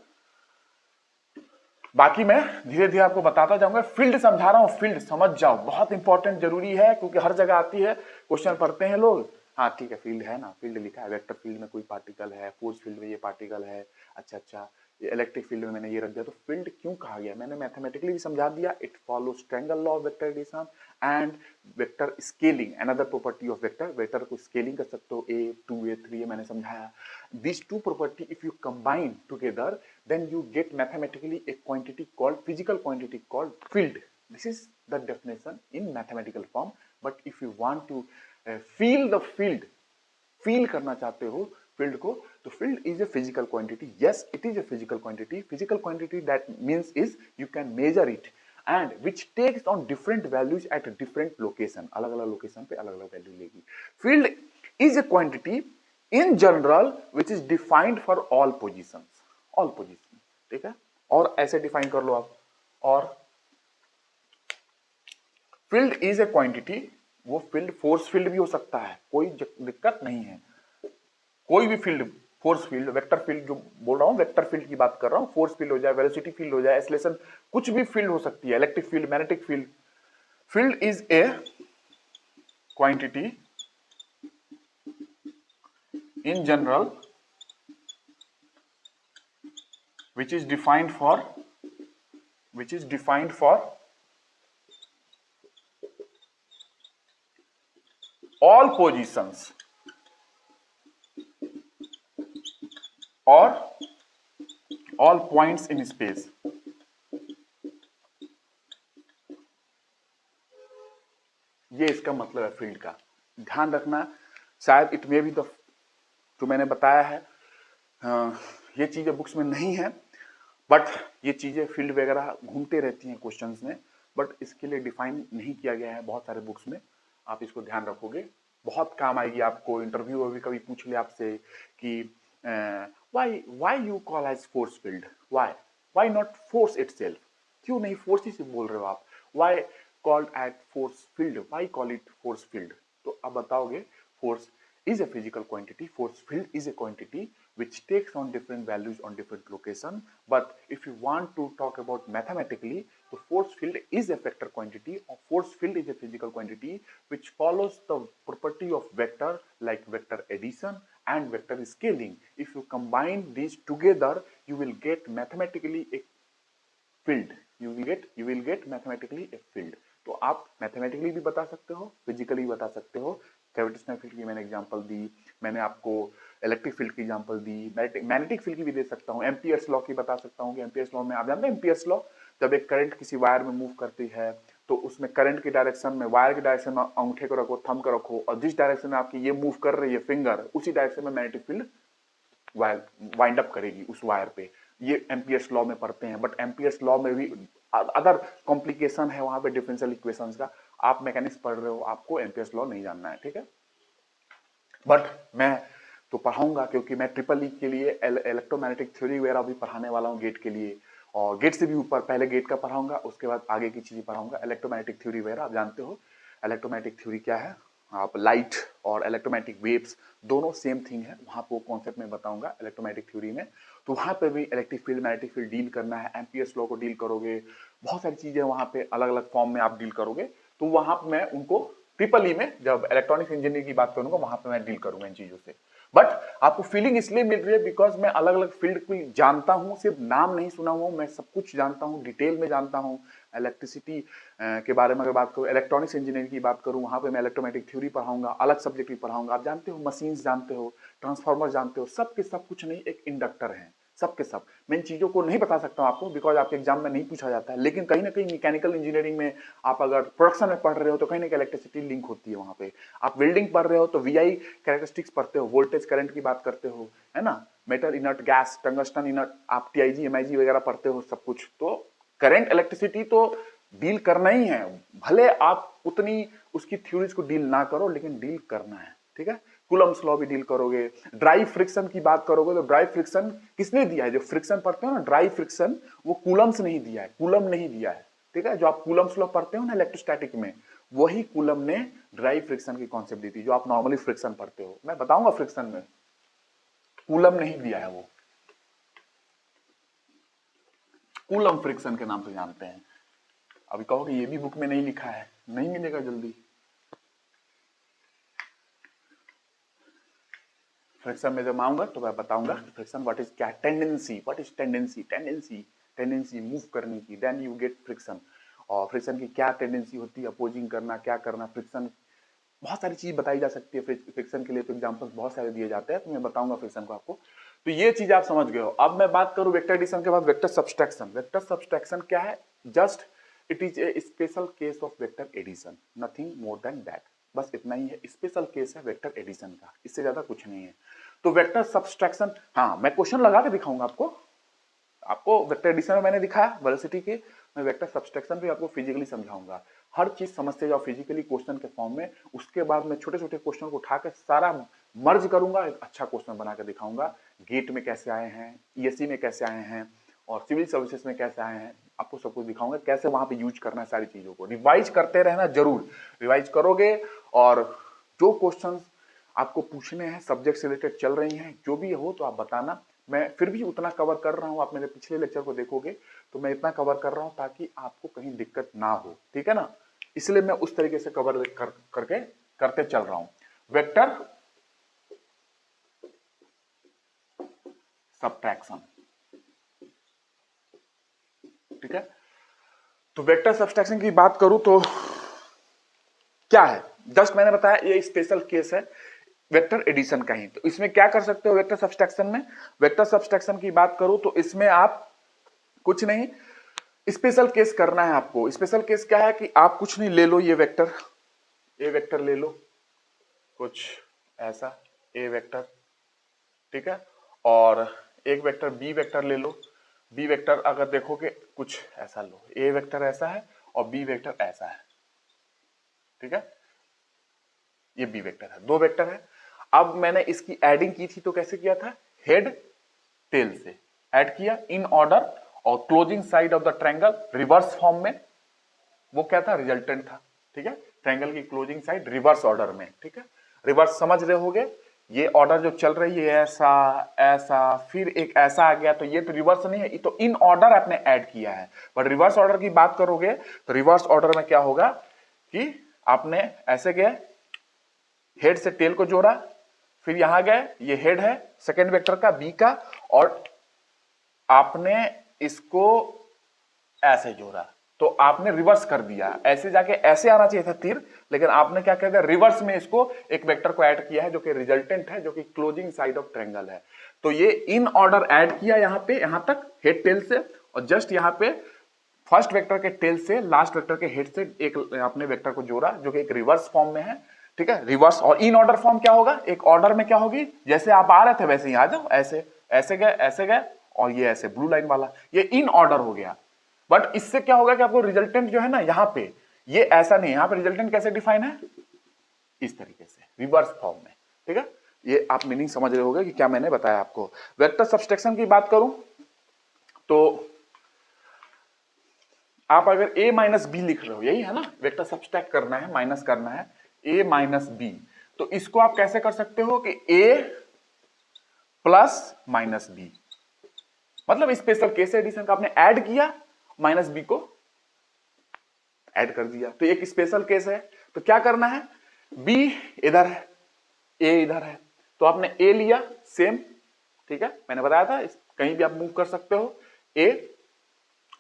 बाकी मैं धीरे धीरे आपको बताता जाऊंगा, फील्ड समझा रहा हूं, फील्ड समझ जाओ, बहुत इंपॉर्टेंट जरूरी है, क्योंकि हर जगह आती है, क्वेश्चन पढ़ते हैं लोग, हाँ ठीक है फील्ड है ना, फील्ड लिखा है, वेक्टर फील्ड में कोई पार्टिकल है, फोर्स फील्ड में ये पार्टिकल है, अच्छा अच्छा, ये इलेक्ट्रिक फील्ड में मैंने ये रख दिया, तो फील्ड क्यों कहा गया, मैंने मैथमेटिकली भी समझा दिया, it follows triangle law of vector addition and vector scaling, another property of vector, vector को स्केलिंग कर सकते हो, A2 A3 मैंने समझाया, these two property if you combine together then you get mathematically a quantity called physical quantity called field. This is the definition in mathematical form, but if you want to feel the field, feel करना चाहते हो field को, तो field is a physical quantity, yes it is a physical quantity that means is you can measure it and which takes on different values at a different location, अलग अलग location पे अलग अलग वैल्यू लेगी। field is a quantity in general which is defined for all positions, ठीक है। और ऐसे डिफाइन कर लो आप, और फील्ड इज ए क्वांटिटी, वो फील्ड फोर्स फील्ड भी हो सकता है, कोई दिक्कत नहीं है, कोई भी field, force field, vector field जो बोल रहा हूं, वेक्टर फील्ड की बात कर रहा हूं, फोर्स फील्ड हो जाए, वेलोसिटी फील्ड हो जाए, एक्सेलरेशन, कुछ भी फील्ड हो सकती है, electric field, magnetic field. Field is A quantity in general which is defined for all positions or all points in space। ये इसका मतलब है फील्ड का, ध्यान रखना, शायद इट मे बी द, जो मैंने बताया है ये चीजें बुक्स में नहीं है, बट ये चीजें फील्ड वगैरह घूमते रहती हैं क्वेश्चंस में, बट इसके लिए डिफाइन नहीं किया गया है बहुत सारे बुक्स में, आप इसको ध्यान रखोगे, बहुत काम आएगी आपको, इंटरव्यू में भी कभी पूछ ले आपसे कि why you call as force field, why not force itself, क्यों नहीं फोर्स ही से बोल रहे हो आप, why called it force field, why call it force field? तो अब बताओगे force is a physical quantity, force field is a quantity which takes on different values on different location. But if you want to talk about mathematically, the force field is a vector quantity, or force field is a physical quantity which follows the property of vector, like vector addition and vector scaling. If you combine these together, you will get mathematically a field. You will get mathematically a field. तो आप mathematically भी बता सकते हो, physically भी बता सकते हो। ग्रेविटेशनल फील्ड की मैंने एग्जांपल दी, मैंने आपको इलेक्ट्रिक फील्ड की एग्जांपल दी, मैग्नेटिक फील्ड की भी दे सकता हूँ, एम्पियर्स लॉ की बता सकता हूँ कि एम्पियर्स लॉ में आप जानते हैं एम्पियर्स लॉ, जब एक करंट किसी वायर में मूव करती है तो उसमें करंट की डायरेक्शन में, वायर की डायरेक्शन में अंगूठे को रखो, थंब को रखो, और जिस डायरेक्शन में आपकी ये मूव कर रही है फिंगर, उसी डायरेक्शन में मैग्नेटिक फील्ड वाइंड अप करेगी उस वायर पे। ये एम्पियर्स लॉ में पढ़ते हैं। बट एम्पियर्स लॉ में भी अदर कॉम्प्लिकेशन है वहां पे डिफरेंशियल इक्वेशंस का। आप मैकेनिक्स पढ़ रहे हो, आपको एम्पियर्स लॉ नहीं जानना है, ठीक है। बट मैं तो पढ़ाऊंगा क्योंकि मैं ट्रिपल ई के लिए इलेक्ट्रोमैग्नेटिक थ्योरी वगैरह भी पढ़ाने वाला हूँ गेट के लिए, और गेट से भी ऊपर पहले गेट का पढ़ाऊंगा, उसके बाद आगे की चीजें पढ़ाऊंगा। इलेक्ट्रोमैग्नेटिक थ्योरी वगैरह आप जानते हो। इलेक्ट्रोमैग्नेटिक थ्योरी क्या है, आप लाइट और इलेक्ट्रोमैग्नेटिक वेव्स दोनों सेम थिंग है, वहां पे कॉन्सेप्ट में बताऊंगा इलेक्ट्रोमैग्नेटिक थ्योरी में। तो वहां पे भी electric field magnetic field deal करना है, एम्पियर्स लॉ को डील करोगे, बहुत सारी चीजें वहां पे अलग अलग फॉर्म में आप डील करोगे। तो वहां पे मैं उनको ट्रिपल ई में जब इलेक्ट्रॉनिक्स इंजीनियरिंग की बात करूंगा वहां पे मैं डील करूंगा इन चीजों से। बट आपको फीलिंग इसलिए मिल रही है बिकॉज मैं अलग अलग फील्ड को जानता हूं, सिर्फ नाम नहीं सुना हुआ, मैं सब कुछ जानता हूं, डिटेल में जानता हूं। इलेक्ट्रिसिटी के बारे में अगर बात करूं, इलेक्ट्रॉनिक्स इंजीनियरिंग की बात करूं, वहां पे मैं इलेक्ट्रोमैग्नेटिक थ्योरी पढ़ाऊंगा, अलग सब्जेक्ट भी पढ़ाऊंगा। आप जानते हो मशीन्स जानते हो, ट्रांसफार्मर जानते हो, सब के सब कुछ नहीं एक इंडक्टर है, सब के सब। मैं इन चीजों को नहीं बता सकता हूं आपको बिकॉज आपके एग्जाम में नहीं पूछा जाता है, लेकिन कहीं ना कहीं मैकेनिकल इंजीनियरिंग में आप अगर प्रोडक्शन में पढ़ रहे हो तो कहीं ना कहीं इलेक्ट्रिसिटी लिंक होती है वहां पे। आप वेल्डिंग पढ़ रहे हो तो वीआई कैरेक्टरिस्टिक्स पढ़ते हो, वोल्टेज करंट की बात करते हो, है ना, metal inert gas, tungsten inert, आप टीआईजी एमआईजी वगैरह पढ़ते हो, सब कुछ। तो करंट इलेक्ट्रिसिटी तो डील करना ही है, भले आप उतनी उसकी थ्योरीज को डील ना करो, लेकिन डील करना है, ठीक है। कूलम्स लॉ भी डील करोगे। ड्राई फ्रिक्शन की बात करोगे तो ड्राई फ्रिक्शन किसने दिया है, जो फ्रिक्शन पढ़ते हो ना ड्राई फ्रिक्शन, वो कूलम्स नहीं दिया है, कूलम नहीं दिया है, ठीक है। जो आप कूलम्स लॉ पढ़ते हो ना इलेक्ट्रोस्टैटिक में, वही कूलम ने ड्राई फ्रिक्शन की कॉन्सेप्ट दी थी, जो आप नॉर्मली फ्रिक्शन पढ़ते हो। मैं बताऊंगा फ्रिक्शन में, कूलम नहीं दिया है वो, कूलम फ्रिक्शन के नाम से जानते हैं। अभी कहोगे ये भी बुक में नहीं लिखा है, नहीं मिलेगा जल्दी। फ्रिक्शन में जब आऊंगा तो मैं बताऊंगा फ्रिक्शन व्हाट इज, क्या tendency, what is tendency, tendency move करने की, देन यू गेट फ्रिक्शन। और फ्रिक्शन की क्या टेंडेंसी होती है, अपोजिंग करना, क्या करना, फ्रिक्शन बहुत सारी चीज बताई जा सकती है। फ्रिक्शन के लिए तो एग्जांपल्स बहुत सारे दिए जाते हैं, तो मैं बताऊंगा फ्रिक्शन को आपको। तो ये चीज आप समझ गए हो। अब मैं बात करूं वेक्टर एडिशन के बाद वेक्टर सब्सट्रैक्शन। वेक्टर सब्सट्रैक्शन क्या है, just it is a special case of vector addition, nothing more than that. बस इतना ही है, स्पेशल केस है वेक्टर एडिशन का, इससे ज्यादा कुछ नहीं है। तो वेक्टर सब्सट्रैक्शन, हाँ मैं क्वेश्चन लगा के दिखाऊंगा आपको। आपको वेक्टर एडिशन में मैंने दिखाया वेलोसिटी के, मैं वेक्टर सब्सट्रैक्शन भी आपको फिजिकली समझाऊंगा। हर चीज समझते जाओ फिजिकली क्वेश्चन के फॉर्म में, उसके बाद मैं छोटे छोटे क्वेश्चन को उठा के सारा मर्ज करूंगा, एक अच्छा क्वेश्चन बना के दिखाऊंगा। गेट में कैसे आए हैं, ईएससी में कैसे आए हैं, और सिविल सर्विसेज में कैसे आए हैं, आपको सब कुछ दिखाऊंगा, कैसे वहां पे यूज करना है। सारी चीजों को रिवाइज करते रहना, जरूर रिवाइज करोगे। और जो क्वेश्चन आपको पूछने हैं सब्जेक्ट से रिलेटेड चल रही हैं, जो भी हो तो आप बताना। मैं फिर भी उतना कवर कर रहा हूं, आप मेरे पिछले लेक्चर को देखोगे तो मैं इतना कवर कर रहा हूं ताकि आपको कहीं दिक्कत ना हो, ठीक है ना। इसलिए मैं उस तरीके से कवर करके करते चल रहा हूं। वेक्टर सब्ट्रैक्शन, ठीक है। तो वेक्टर सब्ट्रैक्शन की बात करूं तो क्या है, जस्ट मैंने बताया ये स्पेशल केस है वेक्टर एडिशन का ही। तो इसमें क्या कर सकते हो वेक्टर सब्ट्रैक्शन में, वेक्टर सब्ट्रैक्शन की बात करूं तो इसमें आप कुछ नहीं, स्पेशल केस करना है आपको। स्पेशल केस क्या है कि आप कुछ नहीं, ले लो ये वेक्टर, ए वेक्टर ले लो कुछ ऐसा, ए वेक्टर, ठीक है। और एक वेक्टर बी वेक्टर ले लो, बी वेक्टर अगर देखोगे कुछ ऐसा लो, ए वेक्टर ऐसा है और बी वेक्टर ऐसा है, ठीक है। ये बी वेक्टर है, दो वेक्टर है। अब मैंने इसकी एडिंग की थी तो कैसे किया था, हेड टेल से ऐड किया इन ऑर्डर, और closing side of the triangle reverse form में वो क्या था, रिजल्टेंट था। ठीक है, ट्रायंगल की क्लोजिंग साइड रिवर्स ऑर्डर में। ठीक है, रिवर्स समझ रहे होगे, ये ऑर्डर जो चल रही है ऐसा ऐसा फिर एक ऐसा आ गया, तो ये तो रिवर्स नहीं है, ये तो इन ऑर्डर आपने ऐड किया है। बट रिवर्स ऑर्डर की बात करोगे तो रिवर्स ऑर्डर में क्या होगा कि आपने ऐसे गए, हेड से टेल को जोड़ा, फिर यहां गए, ये हेड है सेकेंड वेक्टर का बी का, और आपने इसको ऐसे जोड़ा, तो आपने रिवर्स कर दिया। ऐसे जाके ऐसे आना चाहिए था तीर, लेकिन आपने क्या कर दिया, रिवर्स में इसको एक वेक्टर को ऐड किया है जो कि रिजल्टेंट है, जो कि क्लोजिंग साइड ऑफ ट्रायंगल है। तो ये इन ऑर्डर ऐड किया यहां पे, यहां तक हेड टेल से, और जस्ट यहां पे फर्स्ट वेक्टर के टेल से लास्ट वेक्टर के हेड से एक आपने वेक्टर को जोड़ा जो कि एक रिवर्स फॉर्म में है। ठीक है, रिवर्स और इन ऑर्डर फॉर्म क्या होगा, एक ऑर्डर में क्या होगी, जैसे आप आ रहे थे वैसे ही आ जाओ, ऐसे ऐसे गए और ये ऐसे ब्लू लाइन वाला, ये इन ऑर्डर हो गया। बट इससे क्या होगा कि आपको रिजल्टेंट जो है ना यहां पे, ये ऐसा नहीं, यहां पे रिजल्टेंट कैसे डिफाइन है, इस तरीके से रिवर्स फॉर्म में। ठीक है, ये आप मीनिंग समझ रहे होगे कि क्या मैंने बताया आपको। वेक्टर सब्सट्रैक्शन की बात करूं तो आप अगर a माइनस बी लिख रहे हो, यही है ना, वेक्टर सब्सट्रैक्ट करना है, माइनस करना है, a माइनस बी, तो इसको आप कैसे कर सकते हो कि a प्लस माइनस बी, मतलब स्पेशल केस एडिशन का आपने ऐड किया, माइनस बी को ऐड कर दिया, तो एक स्पेशल केस है। तो क्या करना है, b इधर है, a इधर है, तो आपने a लिया सेम। ठीक है, मैंने बताया था कहीं भी आप मूव कर सकते हो, a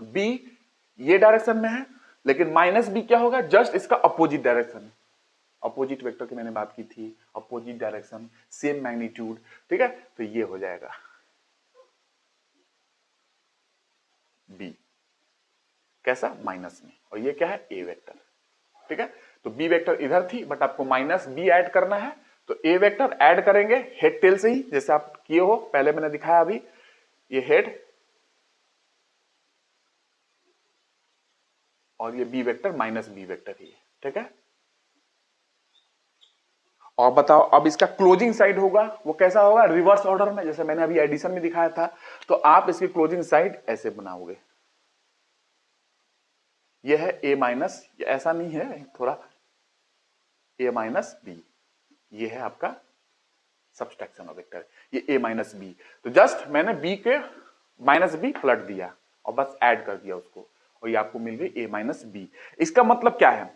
b ये डायरेक्शन में है, लेकिन माइनस बी क्या होगा, जस्ट इसका अपोजिट डायरेक्शन, अपोजिट वेक्टर की मैंने बात की थी, अपोजिट डायरेक्शन, सेम मैग्नीट्यूड। ठीक है, तो ये हो जाएगा b, कैसा, माइनस में, और ये क्या है, a वेक्टर। ठीक है, तो b वेक्टर इधर थी, बट आपको माइनस b ऐड करना है, तो a वेक्टर ऐड करेंगे हेड टेल से ही, जैसे आप किए हो पहले, मैंने दिखाया अभी, ये हेड और ये b vector minus b vector ही है। ठीक है, और बताओ अब इसका क्लोजिंग साइड होगा वो कैसा होगा, रिवर्स ऑर्डर में, जैसे मैंने अभी एडिशन में दिखाया था। तो आप इसकी क्लोजिंग साइड ऐसे बनाओगे, ये है a माइनस, ऐसा नहीं है थोड़ा, a माइनस बी, ये है आपका सब्सट्रैक्शन ऑफ वेक्टर, ये a माइनस बी। तो जस्ट मैंने b के माइनस बी पलट दिया और बस ऐड कर दिया उसको, और ये आपको मिल गई a माइनस बी। इसका मतलब क्या है,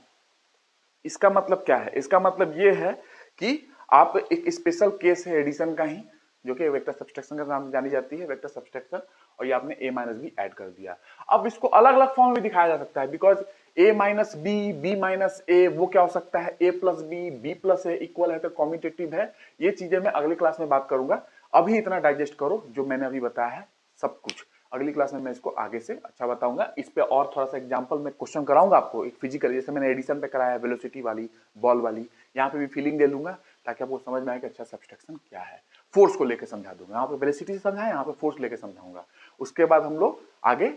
इसका मतलब क्या है, इसका मतलब ये है कि आप एक स्पेशल केस है एडिशन का ही, जो कि वेक्टर सब्सट्रैक्शन का नाम जानी जाती है, वेक्टर सब्सट्रैक्शन, और ये आपने a माइनस बी ऐड कर दिया। अब इसको अलग अलग फॉर्म में दिखाया जा सकता है, because a minus b, b minus a, वो क्या हो सकता है, a plus b, b plus a equal है तो कॉम्यूटेटिव है। ये चीजें मैं अगली क्लास में बात करूंगा, अभी इतना डाइजेस्ट करो जो मैंने अभी बताया है सब कुछ, अगली क्लास में मैं इसको आगे से अच्छा बताऊंगा। इस पे और थोड़ा सा एग्जांपल में क्वेश्चन कराऊंगा आपको, एक फिजिकल, जैसे मैंने एडिशन पे कराया वेलोसिटी वाली, बॉल वाली, यहाँ पे भी फीलिंग दे लूंगा ताकि आपको समझ में आए कि अच्छा सब्सट्रैक्शन क्या है। फोर्स को लेकर समझा दूंगा, यहाँ पे वेलोसिटी से समझाया, यहाँ पे फोर्स लेकर समझाऊंगा। उसके बाद हम लोग आगे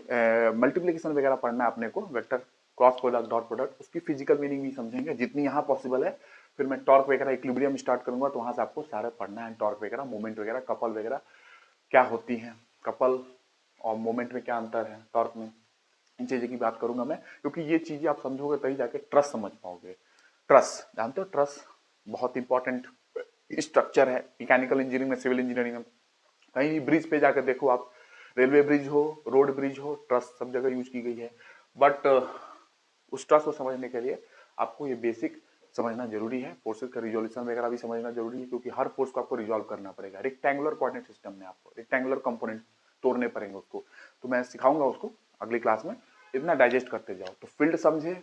मल्टीप्लीकेशन वगैरह पढ़ना है अपने को, vector cross product, dot product, उसकी फिजिकल मीनिंग भी समझेंगे जितनी यहाँ पॉसिबल है। फिर मैं टॉर्क वगैरह, इक्विलिब्रियम स्टार्ट करूंगा, तो वहां से आपको सारे पढ़ना है, टॉर्क वगैरह, मोमेंट वगैरह, कपल वगैरह क्या होती है, कपल और मोमेंट में क्या अंतर है, टॉर्क में, इन चीजों की बात करूंगा मैं, क्योंकि ये चीजें आप समझोगे तभी जाके ट्रस्ट समझ पाओगे। ट्रस्ट जानते हो, ट्रस्ट बहुत इंपॉर्टेंट स्ट्रक्चर है मैकेनिकल इंजीनियरिंग में, सिविल इंजीनियरिंग में, कहीं भी ब्रिज पे जाकर देखो आप, रेलवे ब्रिज हो, रोड ब्रिज हो, ट्रस्ट सब जगह यूज की गई है। बट उस ट्रस्ट को समझने के लिए आपको ये बेसिक समझना जरूरी है, फोर्सेस का रिजोल्यूशन वगैरह भी समझना जरूरी है, क्योंकि हर फोर्स को आपको रिजॉल्व करना पड़ेगा। रेक्टेंगुलर कोऑर्डिनेट सिस्टम में आपको रेक्टेंगुलर कंपोनेंट तोड़ने पड़ेंगे उसको, तो मैं सिखाऊंगा उसको अगली क्लास में, इतना डाइजेस्ट करते जाओ। तो फील्ड समझे,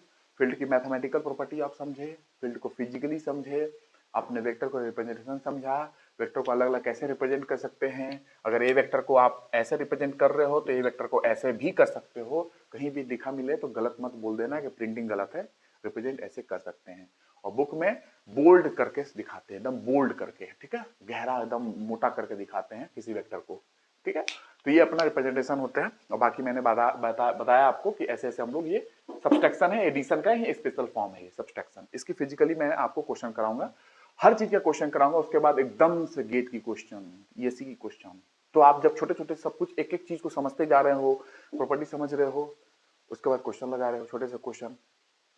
फील्ड की मैथमेटिकल प्रॉपर्टी आप समझे, फील्ड को फिजिकली समझे, अपने वेक्टर को रिप्रेजेंटेशन समझा, वेक्टर को अलग अलग कैसे रिप्रेजेंट कर सकते हैं, अगर ए वेक्टर को आप ऐसे रिप्रेजेंट कर रहे हो तो ए वेक्टर को ऐसे भी कर सकते हो, कहीं भी दिखा मिले तो गलत मत बोल देना कि प्रिंटिंग गलत है, रिप्रेजेंट ऐसे कर सकते हैं। और बुक में बोल्ड करके दिखाते हैं, एकदम बोल्ड करके, ठीक है, गहरा एकदम मोटा करके दिखाते हैं किसी वेक्टर को। ठीक है, तो ये अपना रिप्रेजेंटेशन होता है, और बाकी मैंने बताया आपको कि ऐसे ऐसे हम लोग, ये सब्सट्रैक्शन है, एडिशन का ही स्पेशल फॉर्म है ये सब्सट्रैक्शन। इसकी फिजिकली मैं आपको क्वेश्चन कराऊंगा, हर चीज का क्वेश्चन कराऊंगा, उसके बाद एकदम से गेट की क्वेश्चन, ईएससी की क्वेश्चन। तो आप जब छोटे छोटे सब कुछ एक एक चीज को समझते जा रहे हो, प्रॉपर्टी समझ रहे हो, उसके बाद क्वेश्चन लगा रहे हो, छोटे से क्वेश्चन,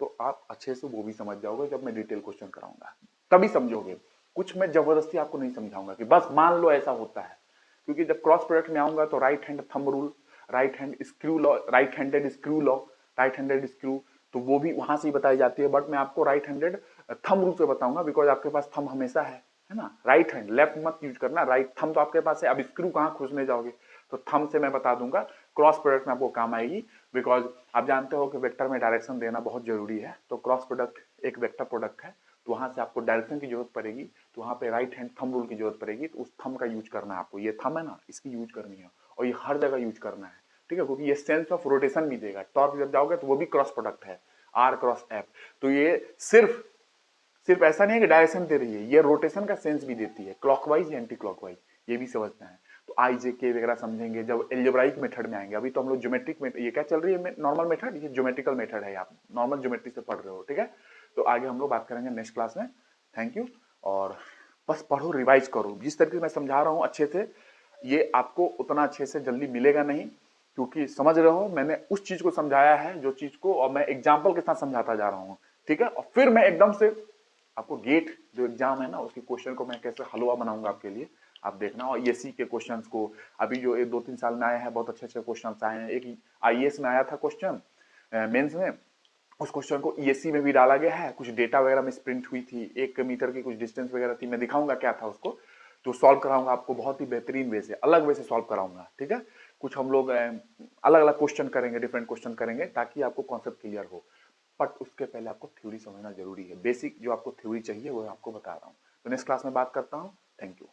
तो आप अच्छे से वो भी समझ जाओगे जब मैं डिटेल क्वेश्चन कराऊंगा, तभी समझोगे। कुछ मैं जबरदस्ती आपको नहीं समझाऊंगा कि बस मान लो ऐसा होता है, क्योंकि जब क्रॉस प्रोडक्ट में आऊंगा तो right hand thumb rule, right hand screw law, right handed screw law, right handed screw, तो वो भी वहां से ही बताई जाती है, बट मैं आपको राइट हैंडेड थंब रूल से बताऊंगा, बिकॉज आपके पास थंब हमेशा है ना, राइट हैंड, लेफ्ट मत यूज करना, राइट थंब तो आपके पास है, अब स्क्रू कहाँ खोजने जाओगे, तो थंब से मैं बता दूंगा, क्रॉस प्रोडक्ट में आपको काम आएगी, बिकॉज आप जानते हो कि वेक्टर में डायरेक्शन देना बहुत जरूरी है, तो क्रॉस प्रोडक्ट एक वेक्टर प्रोडक्ट है, तो वहां से आपको डायरेक्शन की जरूरत पड़ेगी, तो वहां पे राइट हैंड थंब रूल की जरूरत पड़ेगी, तो उस थंब का यूज करना है आपको, ये थंब है ना, इसकी यूज करनी है, और ये हर जगह यूज करना है, ठीक है, क्योंकि ये सेंस ऑफ रोटेशन भी देगा, टॉर्क जब जाओगे तो वो भी क्रॉस प्रोडक्ट है, आर क्रॉस एफ, तो ये सिर्फ सिर्फ ऐसा नहीं है कि डायरेक्शन दे रही है, ये रोटेशन का सेंस भी देती है, क्लॉकवाइज या एंटी क्लॉकवाइज, ये भी समझना है। तो आई जे के वगैरह समझेंगे जब एल्जेब्राइक मेथड में आएंगे, अभी तो हम लोग ज्योमेट्रिक मेथड, ये क्या चल रही है नॉर्मल मेथड, ये ज्योमेट्रिकल मेथड है, आप नॉर्मल ज्योमेट्री से पढ़ रहे हो, ठीक है। तो आगे हम लोग बात करेंगे नेक्स्ट क्लास में। थैंक यू, और बस पढ़ो, रिवाइज करो, जिस तरीके से मैं समझा रहा हूँ अच्छे से, ये आपको उतना अच्छे से जल्दी मिलेगा नहीं, क्योंकि समझ रहे हो मैंने उस चीज को समझाया है जो चीज को, और मैं एग्जाम्पल के साथ समझाता जा रहा हूँ, ठीक है, और फिर मैं एकदम से आपको गेट जो एग्जाम है ना उसके क्वेश्चन को मैं कैसे हलवा बनाऊंगा आपके लिए, आप देखना। और ईएससी के क्वेश्चंस को अभी जो 1 2 3 साल में आए हैं, बहुत अच्छे अच्छे क्वेश्चन आए हैं, एक आईएएस में आया था क्वेश्चन मेंस में, उस क्वेश्चन को ईएससी में भी डाला गया है, कुछ डेटा वगैरह में प्रिंट हुई थी, 1 मीटर की कुछ डिस्टेंस वगैरह थी, मैं दिखाऊंगा क्या था उसको, तो सॉल्व कराऊंगा आपको बहुत ही बेहतरीन वे से, अलग वे से सॉल्व कराऊंगा, ठीक है। कुछ हम लोग अलग अलग क्वेश्चन करेंगे, डिफरेंट क्वेश्चन करेंगे, ताकि आपको कॉन्सेप्ट क्लियर हो, बट उसके पहले आपको थ्योरी समझना जरूरी है, बेसिक जो आपको थ्योरी चाहिए वो आपको बता रहा हूँ। तो नेक्स्ट क्लास में बात करता हूँ। Thank you.